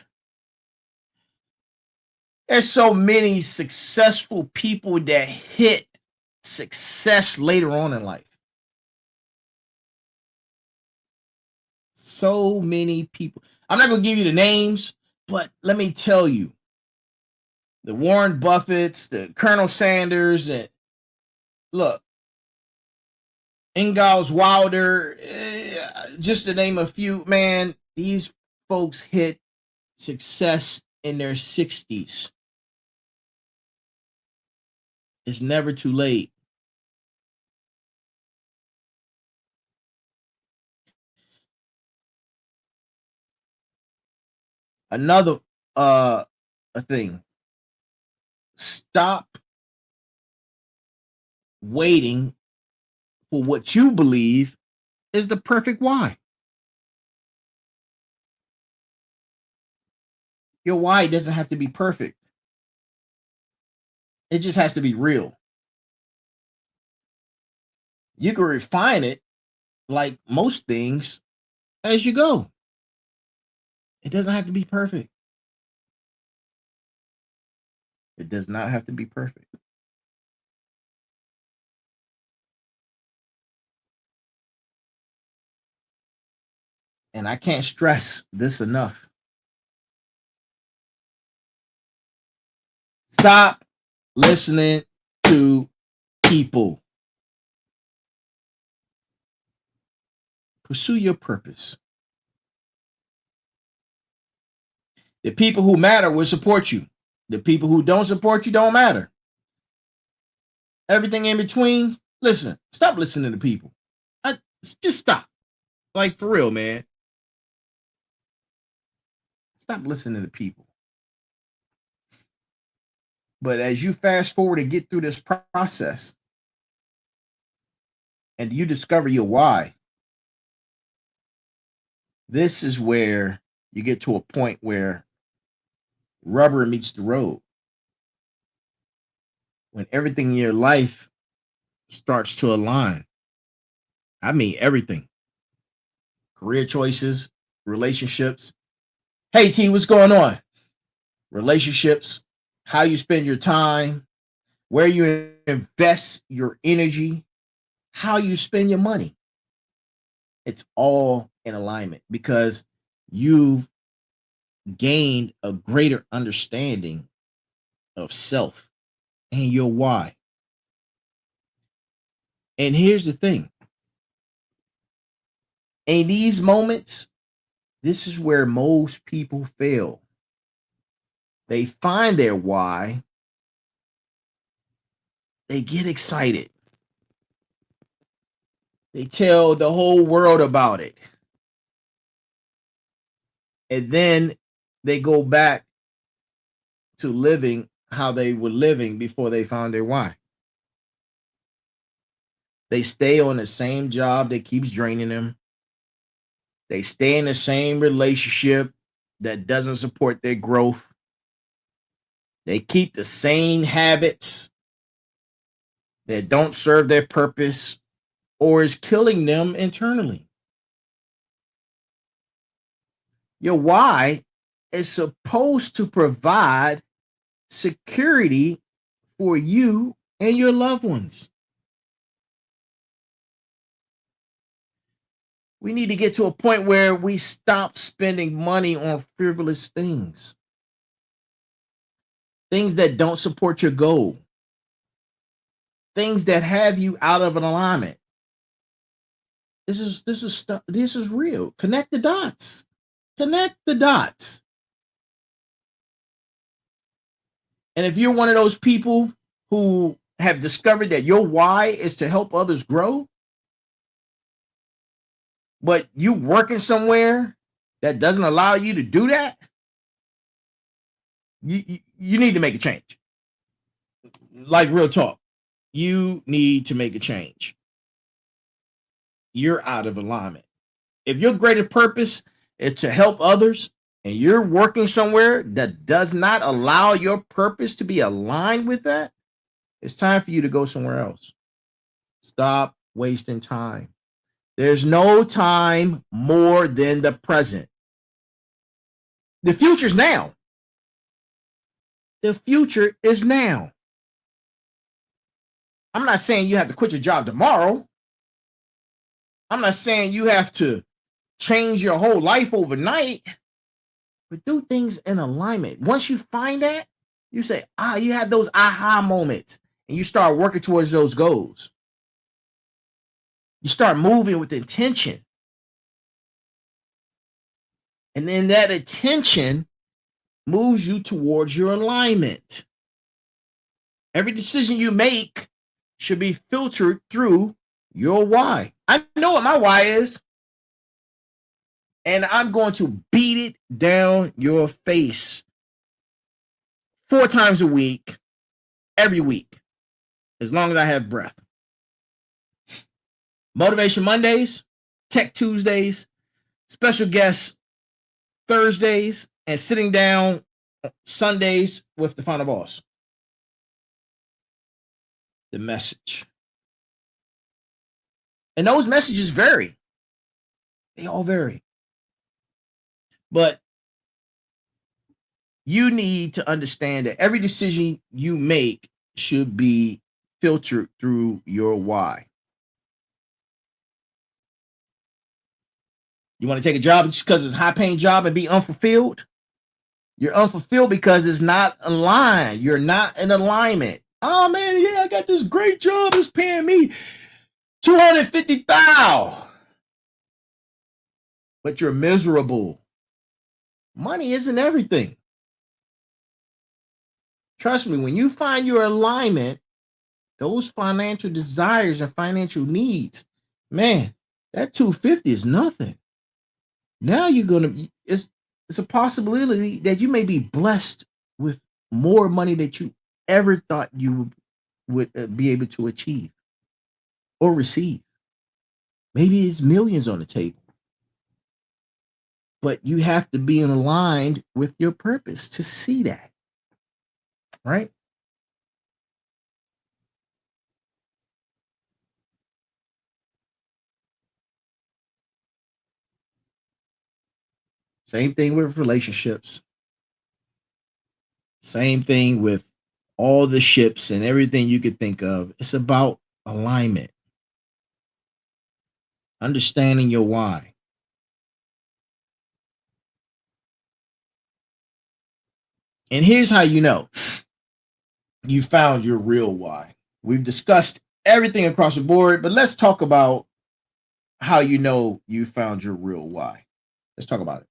There's so many successful people that hit success later on in life. So many people. I'm not going to give you the names, but let me tell you, the Warren Buffetts, the Colonel Sanders, and look, Ingalls Wilder, just to name a few, man, these folks hit success in their 60s. It's never too late. Another a thing. Stop waiting for what you believe is the perfect why. Your why doesn't have to be perfect. It just has to be real. You can refine it like most things as you go. It doesn't have to be perfect. It does not have to be perfect. And I can't stress this enough. Stop listening to people. Pursue your purpose. The people who matter will support you. The people who don't support you don't matter. Everything in between, listen, stop listening to people. Just stop. Like, for real, man. Stop listening to people. But as you fast forward and get through this process and you discover your why, this is where you get to a point where rubber meets the road. When everything in your life starts to align. I mean, everything. Career choices, relationships. Hey, T, what's going on? Relationships, how you spend your time, where you invest your energy, how you spend your money. It's all in alignment because you've gained a greater understanding of self and your why. And here's the thing, in these moments, this is where most people fail. They find their why, they get excited, they tell the whole world about it, and then they go back to living how they were living before they found their why. They stay on the same job that keeps draining them. They stay in the same relationship that doesn't support their growth. They keep the same habits that don't serve their purpose or is killing them internally. Your why is supposed to provide security for you and your loved ones. We need to get to a point where we stop spending money on frivolous things, things that don't support your goal, things that have you out of an alignment. This is real. Connect the dots. Connect the dots. And if you're one of those people who have discovered that your why is to help others grow, but you working somewhere that doesn't allow you to do that, you need to make a change. Like real talk, you need to make a change. You're out of alignment. If your greater purpose is to help others and you're working somewhere that does not allow your purpose to be aligned with that, it's time for you to go somewhere else. Stop wasting time. There's no time more than the present. The future's now. The future is now. I'm not saying you have to quit your job tomorrow. I'm not saying you have to change your whole life overnight, but do things in alignment. Once you find that, you say, you have those aha moments and you start working towards those goals. You start moving with intention. And then that attention moves you towards your alignment. Every decision you make should be filtered through your why. I know what my why is, and I'm going to beat it down your face 4 times a week, every week, as long as I have breath. Motivation Mondays, Tech Tuesdays, special guests Thursdays, and sitting down Sundays with the final boss. The message. And those messages vary. They all vary. But you need to understand that every decision you make should be filtered through your why. You want to take a job just because it's a high-paying job and be unfulfilled? You're unfulfilled because it's not aligned. You're not in alignment. Oh man, yeah, I got this great job. It's paying me $250,000, but you're miserable. Money isn't everything. Trust me, when you find your alignment, those financial desires and financial needs, man, that 250 is nothing. Now you're gonna. It's a possibility that you may be blessed with more money that you ever thought you would be able to achieve or receive. Maybe it's millions on the table, but you have to be in aligned with your purpose to see that, right? Same thing with relationships. Same thing with all the ships and everything you could think of. It's about alignment, understanding your why. And here's how you know you found your real why. We've discussed everything across the board, but let's talk about how you know you found your real why. Let's talk about it.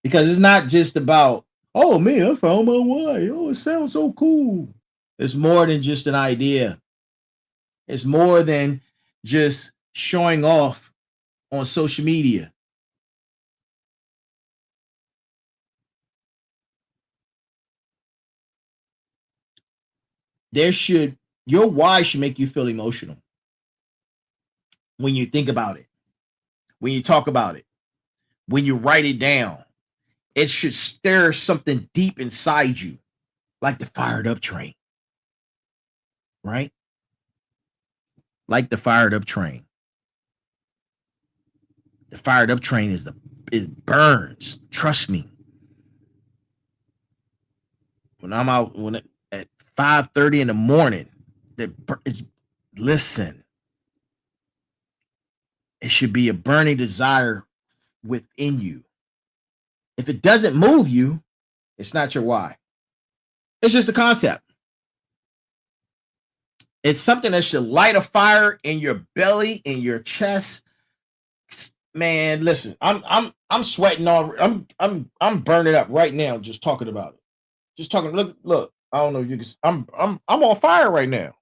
Because it's not just about, oh man, I found my why. Oh, it sounds so cool. It's more than just an idea. It's more than just showing off on social media. There should Your why should make you feel emotional when you think about it, when you talk about it, when you write it down. It should stir something deep inside you, like the fired up train, right? Like the fired up train. The fired up train it burns. Trust me. When I'm out at 5:30 in the morning, it's listen. It should be a burning desire within you. If it doesn't move you, it's not your why. It's just a concept. It's something that should light a fire in your belly, in your chest. Man, listen, I'm sweating all. I'm burning up right now just talking about it. Just talking. Look. I don't know if you can. I'm on fire right now.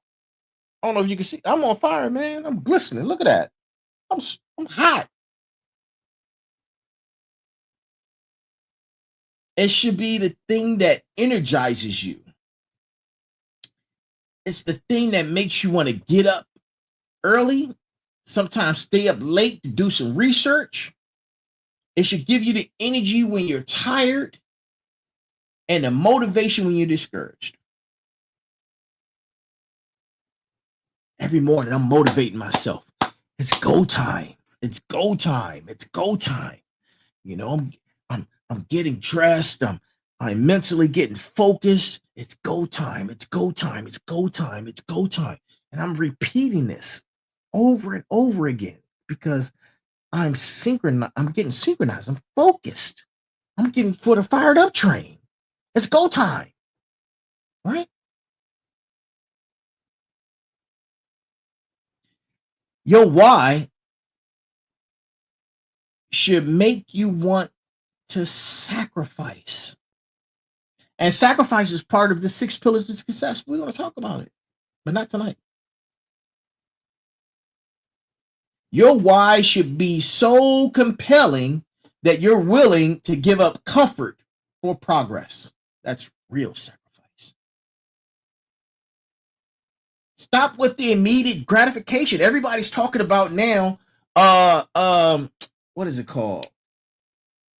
I don't know if you can see. I'm on fire, man. I'm glistening. Look at that. I'm hot. It should be the thing that energizes you. It's the thing that makes you want to get up early, sometimes stay up late to do some research. It should give you the energy when you're tired and the motivation when you're discouraged. Every morning, I'm motivating myself. It's go time. It's go time. It's go time. You know, I'm getting dressed. I'm mentally getting focused. It's go time. It's go time. It's go time. It's go time. And I'm repeating this over and over again because I'm synchronized. I'm getting synchronized. I'm focused. I'm getting for the fired up train. It's go time. Right? Your why should make you want to sacrifice. And sacrifice is part of the 6 pillars of success. We're going to talk about it, but not tonight. Your why should be so compelling that you're willing to give up comfort for progress. That's real sacrifice. Stop with the immediate gratification. Everybody's talking about now. What is it called?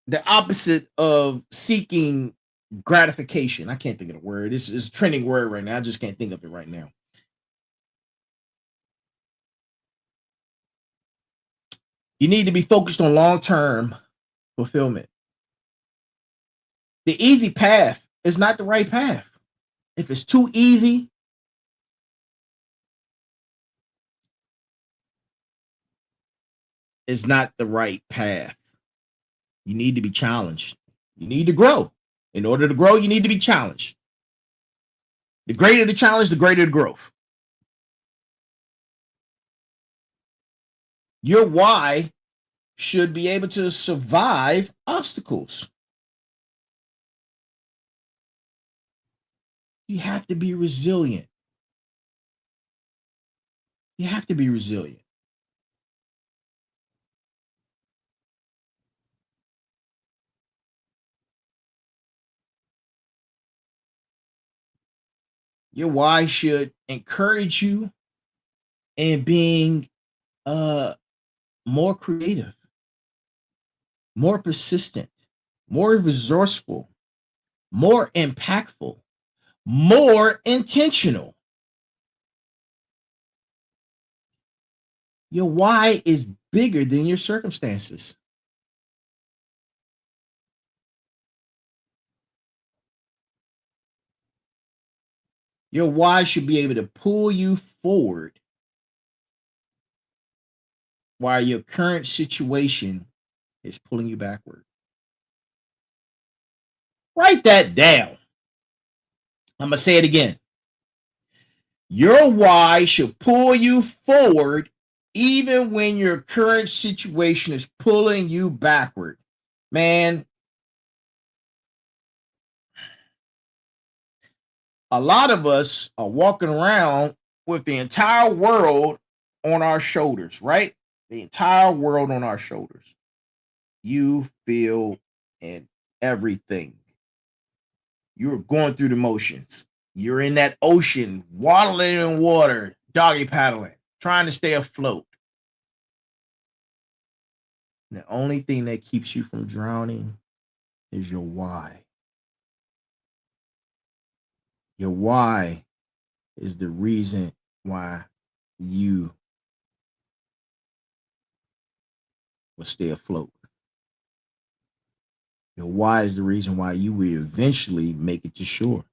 The opposite of seeking gratification. I can't think of the word. It's a trending word right now. I just can't think of it right now. You need to be focused on long-term fulfillment. The easy path is not the right path. If it's too easy, it's not the right path. You need to be challenged. You need to grow. In order to grow, you need to be challenged. The greater the challenge, the greater the growth. Your why should be able to survive obstacles. You have to be resilient. You have to be resilient. Your why should encourage you in being more creative, more persistent, more resourceful, more impactful, more intentional. Your why is bigger than your circumstances. Your why should be able to pull you forward while your current situation is pulling you backward. Write that down. I'm going to say it again. Your why should pull you forward even when your current situation is pulling you backward. Man, a lot of us are walking around with the entire world on our shoulders, right? The entire world on our shoulders. You feel and everything. You're going through the motions. You're in that ocean, waddling in water, doggy paddling, trying to stay afloat. The only thing that keeps you from drowning is your why. Your why is the reason why you will stay afloat. Your why is the reason why you will eventually make it to shore.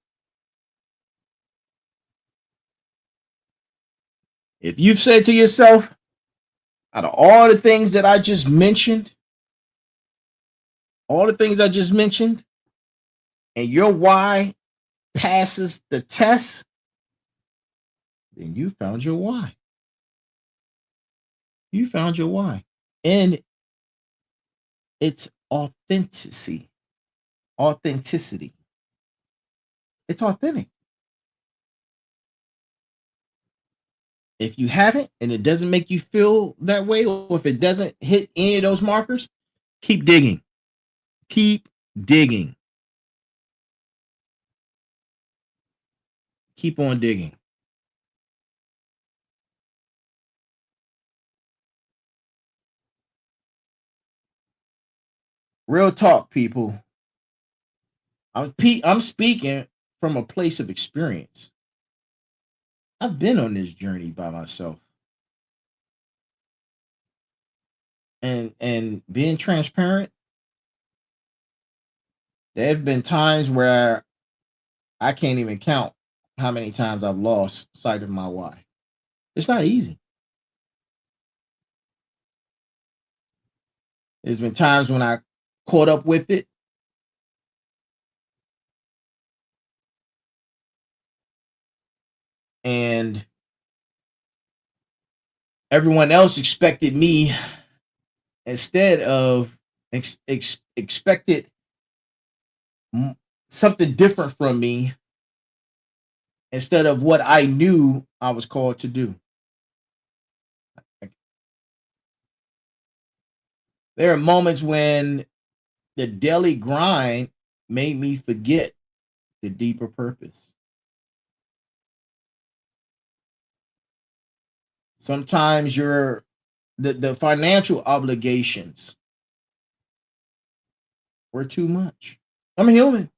If you've said to yourself, out of all the things that I just mentioned, and your why passes the test, then you found your why. You found your why. And it's authenticity. Authenticity. It's authentic. If you haven't and it doesn't make you feel that way, or if it doesn't hit any of those markers, keep digging. Keep digging. Keep on digging. Real talk, people. I'm speaking from a place of experience. I've been on this journey by myself. And being transparent, there have been times where I can't even count how many times I've lost sight of my why. It's not easy. There's been times when I caught up with it. And everyone else expected me, instead of expected something different from me, instead of what I knew I was called to do. There are moments when the daily grind made me forget the deeper purpose. Sometimes the financial obligations were too much. I'm human.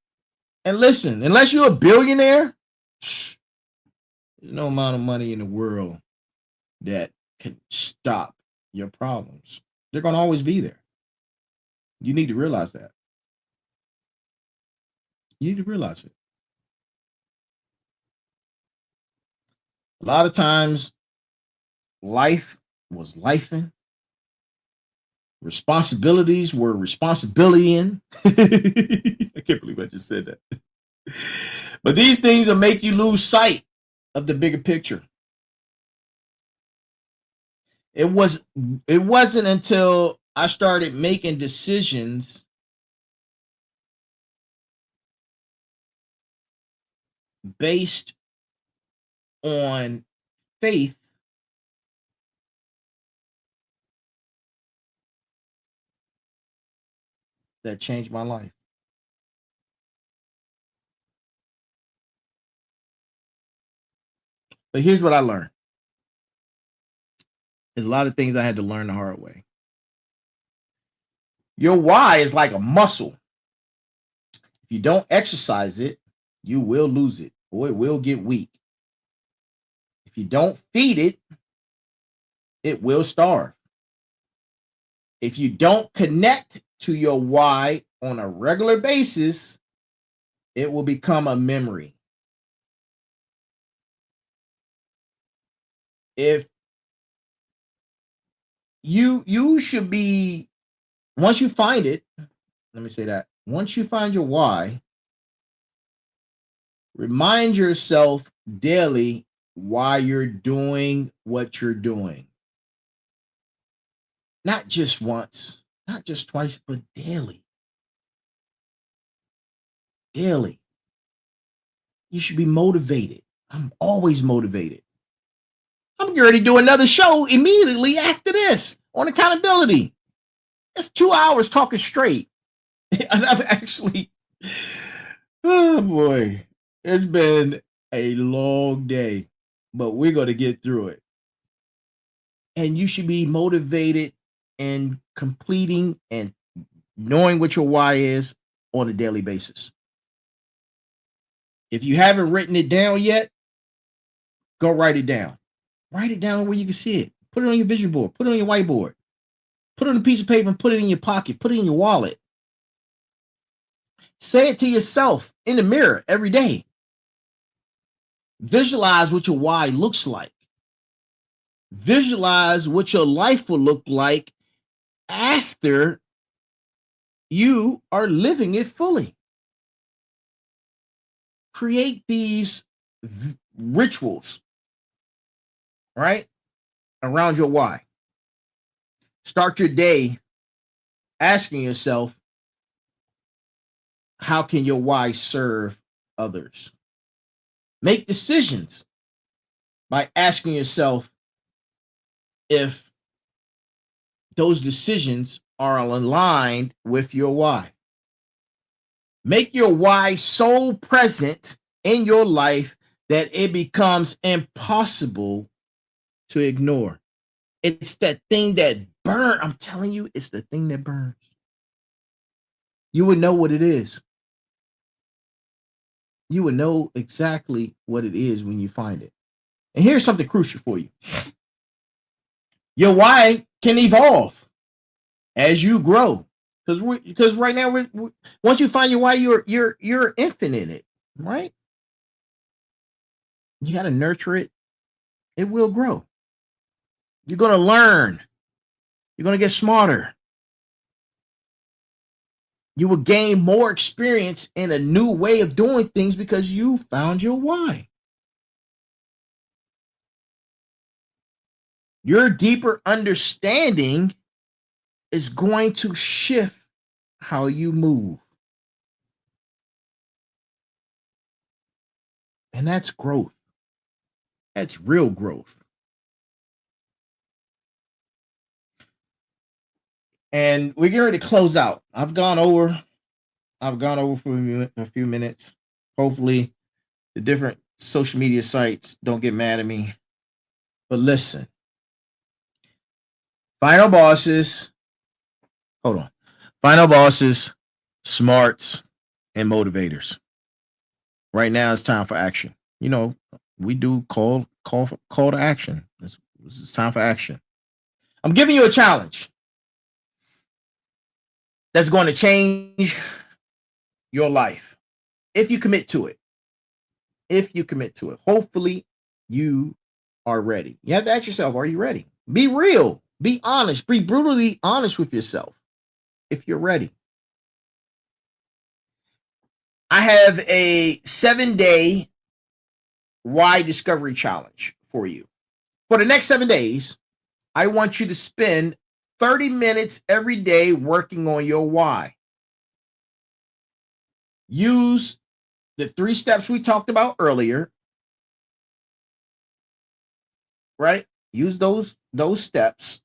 And listen, unless you're a billionaire, there's no amount of money in the world that can stop your problems. They're going to always be there. You need to realize that. You need to realize it. A lot of times, life was lifing. Responsibilities were responsibility. I can't believe I just said that. But these things will make you lose sight of the bigger picture. It wasn't until I started making decisions based on faith that changed my life. But here's what I learned. There's a lot of things I had to learn the hard way. Your why is like a muscle. If you don't exercise it, you will lose it, or it will get weak. If you don't feed it, it will starve. If you don't connect to your why on a regular basis, it will become a memory. if you should be, once you find it, let me say that. Once you find your why, remind yourself daily why you're doing what you're doing. Not just once, not just twice, but daily. Daily. You should be motivated. I'm always motivated. I'm getting ready to do another show immediately after this on accountability. It's 2 hours talking straight. And I've actually, oh boy, it's been a long day, but we're going to get through it. And you should be motivated and completing and knowing what your why is on a daily basis. If you haven't written it down yet, go write it down. Write it down where you can see it. Put it on your vision board. Put it on your whiteboard. Put it on a piece of paper and put it in your pocket. Put it in your wallet. Say it to yourself in the mirror every day. Visualize what your why looks like. Visualize what your life will look like after you are living it fully. Create these rituals, right, around your why. Start your day asking yourself, how can your why serve others? Make decisions by asking yourself if those decisions are aligned with your why. Make your why so present in your life that it becomes impossible to ignore. It's that thing that burns. I'm telling you, it's the thing that burns. You would know what it is. You would know exactly what it is when you find it. And here's something crucial for you. Your why can evolve as you grow. Because right now, we're once you find your why, you're infinite in it, right? You got to nurture it. It will grow. You're going to learn. You're going to get smarter. You will gain more experience in a new way of doing things because you found your why. Your deeper understanding is going to shift how you move. And that's growth. That's real growth. And we're getting ready to close out. I've gone over for a few minutes. Hopefully, the different social media sites don't get mad at me. But listen, final bosses, smarts, and motivators. Right now, it's time for action. You know, we do call to action. It's time for action. I'm giving you a challenge that's going to change your life if you commit to it. Hopefully you are ready. You have to ask yourself, are you ready? Be real, be honest, be brutally honest with yourself if you're ready. I have a 7-day why discovery challenge for you. For the next 7 days, I want you to spend 30 minutes every day working on your why. Use the 3 steps we talked about earlier, right? Use those steps.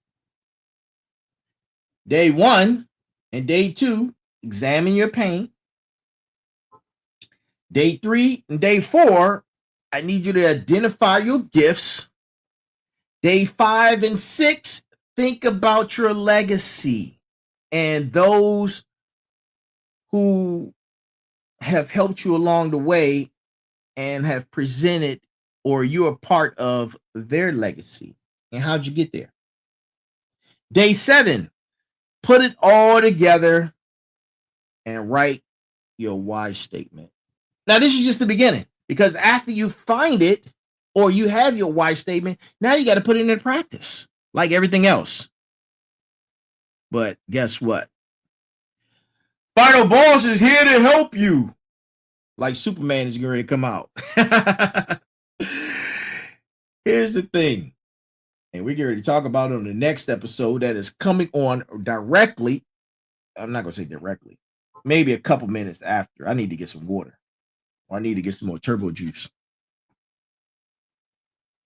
Day 1 and day 2, examine your pain. Day 3 and day 4, I need you to identify your gifts. Day 5 and 6, think about your legacy and those who have helped you along the way and have presented, or you're a part of their legacy. And how'd you get there? Day 7, put it all together and write your why statement. Now, this is just the beginning, because after you find it or you have your why statement. Now you got to put it into practice like everything else. But guess what? Final Boss is here to help you. Like Superman is going to come out. Here's the thing. And we're going to talk about it on the next episode that is coming on directly. I'm not going to say directly. Maybe a couple minutes after. I need to get some water. Or I need to get some more turbo juice.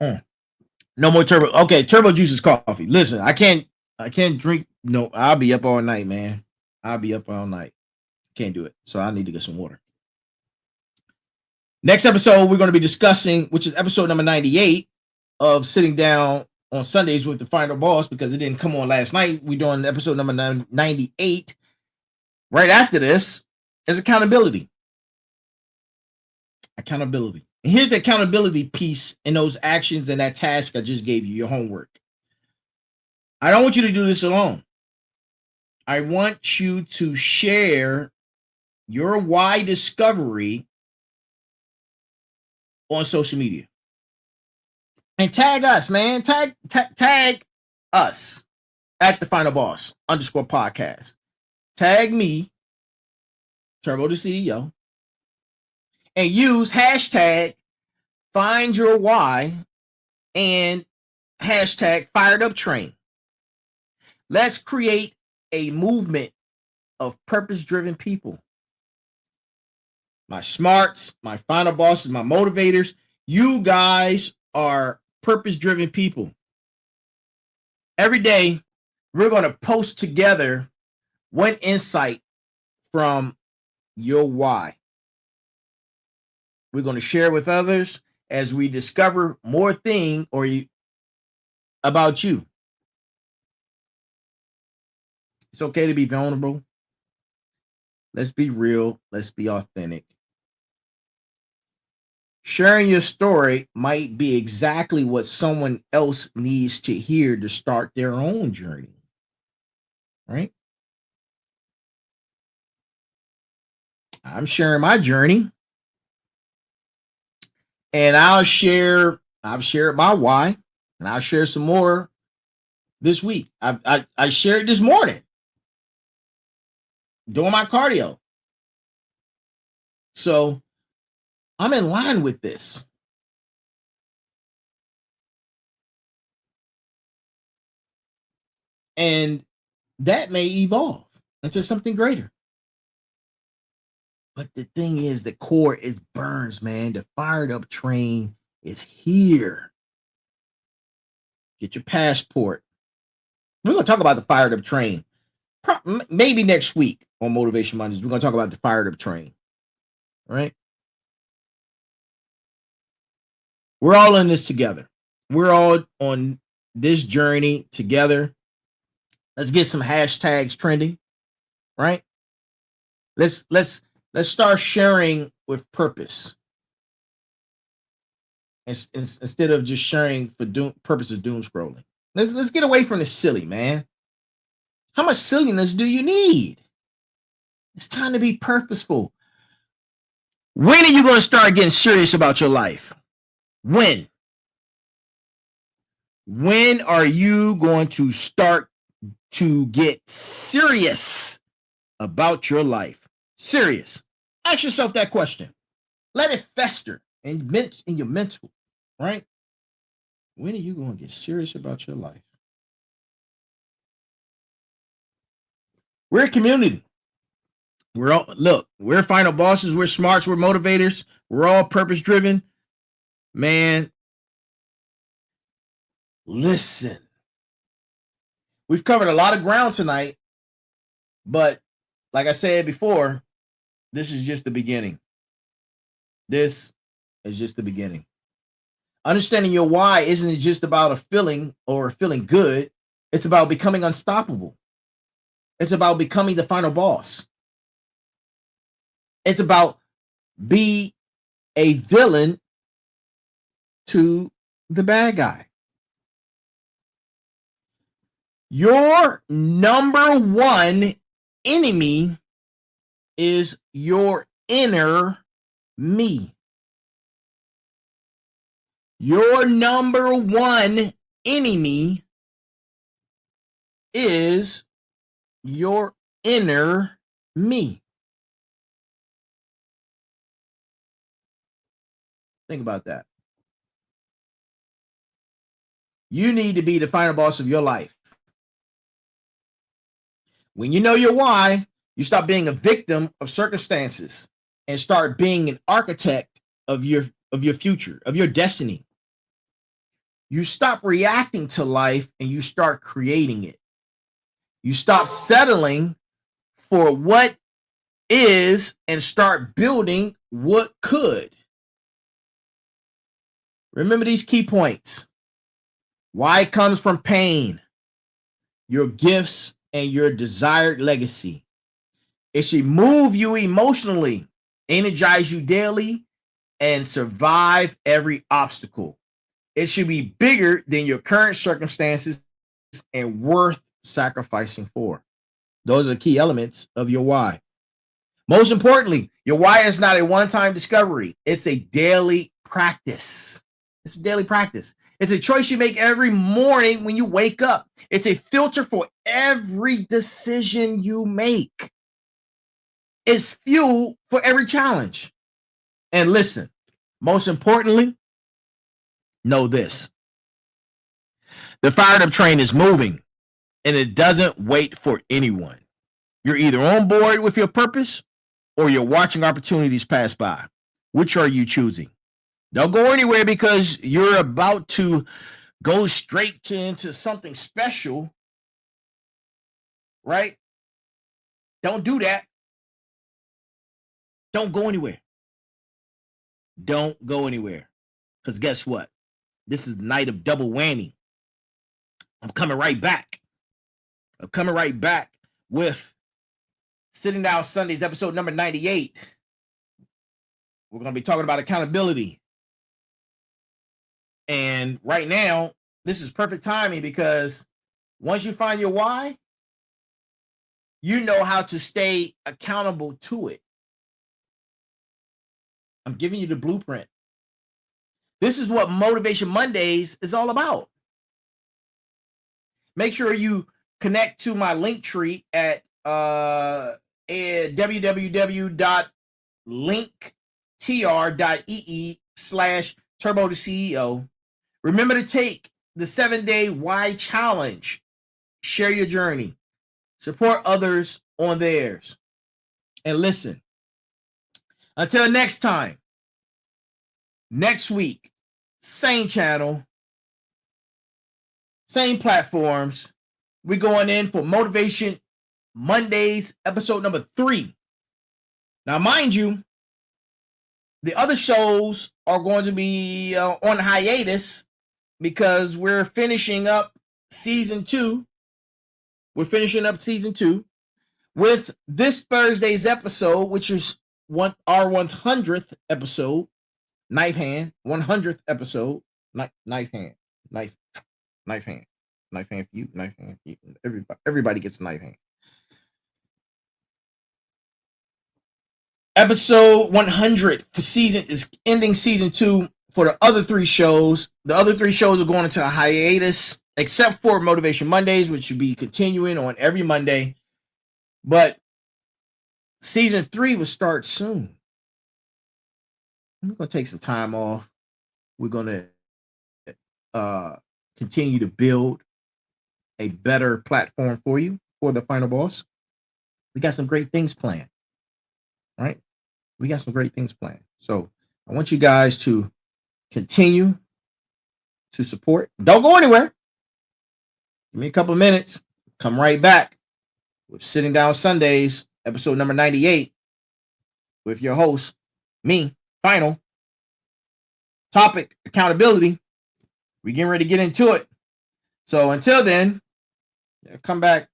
No more turbo. Okay, turbo juice is coffee. Listen, I can't drink. No, I'll be up all night, man. I'll be up all night. Can't do it. So I need to get some water. Next episode, we're going to be discussing, which is episode number 98 of Sitting Down on Sundays with the Final Boss, because it didn't come on last night. We're doing episode number 98. Right after this is accountability. Accountability. And here's the accountability piece in those actions and that task I just gave you, your homework. I don't want you to do this alone. I want you to share your why discovery on social media. And tag us, man. Tag us at the Final Boss _podcast. Tag me, Turbo the CEO, and use hashtag find your why and hashtag fired up train. Let's create a movement of purpose-driven people. My smarts, my Final Bosses, my motivators, you guys are purpose-driven people. Every day, we're going to post together one insight from your why. We're going to share with others as we discover more things about you. It's okay to be vulnerable. Let's be real. Let's be authentic. Sharing your story might be exactly what someone else needs to hear to start their own journey. Right? I'm sharing my journey. And I've shared my why, and I'll share some more this week. I shared this morning doing my cardio. So I'm in line with this. And that may evolve into something greater. But the thing is, the core is burns, man. The fired up train is here. Get your passport. We're going to talk about the fired up train. Maybe next week on Motivation Mondays, we're going to talk about the fired up train. All right? We're all in this together. We're all on this journey together. Let's get some hashtags trending, right? Let's start sharing with purpose. Instead of just sharing for purpose of doom scrolling. Let's get away from the silly, man. How much silliness do you need? It's time to be purposeful. When are you going to start getting serious about your life? When? When are you going to start to get serious about your life? Serious. Ask yourself that question. Let it fester in your mental, right? When are you going to get serious about your life? We're a community. We're Final Bosses, we're smarts, we're motivators, we're all purpose driven. Man, listen. We've covered a lot of ground tonight, but like I said before, this is just the beginning. This is just the beginning. Understanding your why isn't just about a feeling or feeling good. It's about becoming unstoppable. It's about becoming the final boss. It's about be a villain to the bad guy. Your number one enemy is your inner me. Your number one enemy is your inner me. Think about that. You need to be the final boss of your life. When you know your why, you stop being a victim of circumstances and start being an architect of your future, of your destiny. You stop reacting to life and you start creating it. You stop settling for what is and start building what could. Remember these key points. Why comes from pain, your gifts, and your desired legacy. It should move you emotionally, energize you daily, and survive every obstacle. It should be bigger than your current circumstances and worth sacrificing for. Those are the key elements of your why. Most importantly, your why is not a one-time discovery. It's a daily practice. It's a daily practice. It's a choice you make every morning when you wake up. It's a filter for every decision you make. It's fuel for every challenge. And listen, most importantly, know this. The fired up train is moving and it doesn't wait for anyone. You're either on board with your purpose or you're watching opportunities pass by. Which are you choosing? Don't go anywhere because you're about to go straight into something special, right? Don't do that. Don't go anywhere. Don't go anywhere. Because guess what? This is the night of double whammy. I'm coming right back. I'm coming right back with Sitting Down Sundays, episode number 98. We're going to be talking about accountability. And right now, this is perfect timing because once you find your why, you know how to stay accountable to it. I'm giving you the blueprint. This is what Motivation Mondays is all about. Make sure you connect to my link tree at www.linktr.ee/turbo-to-CEO. Remember to take the 7-day Why Challenge. Share your journey. Support others on theirs. And listen, until next time, next week, same channel, same platforms. We're going in for Motivation Mondays, episode number 3. Now, mind you, the other shows are going to be on hiatus because we're finishing up season 2. We're finishing up season 2 with this Thursday's episode, which is our 100th episode. Knife hand, 100th episode. Knife hand for you. Knife hand for you. Everybody gets a knife hand. Episode 100 for season is ending season 2 for the other 3 shows. The other 3 shows are going into a hiatus, except for Motivation Mondays, which should be continuing on every Monday. But season 3 will start soon. We're going to take some time off. We're going to continue to build a better platform for you, for the Final Boss. We got some great things planned. All right? We got some great things planned. So I want you guys to continue to support. Don't go anywhere. Give me a couple of minutes. Come right back with Sitting Down Sundays, episode number 98, with your host, me, Final. Topic, accountability. We're getting ready to get into it. So until then, come back a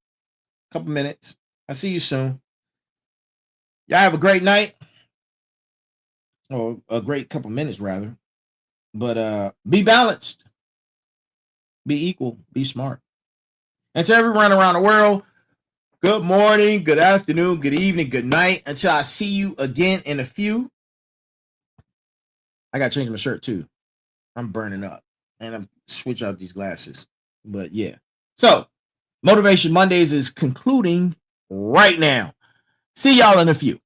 couple minutes. I'll see you soon. Y'all have a great night. Or a great couple minutes, rather. But be balanced. Be equal. Be smart. And to everyone around the world, good morning, good afternoon, good evening, good night. Until I see you again in a few. I got to change my shirt, too. I'm burning up, and I'm switch out these glasses. But yeah, so Motivation Mondays is concluding right now. See y'all in a few.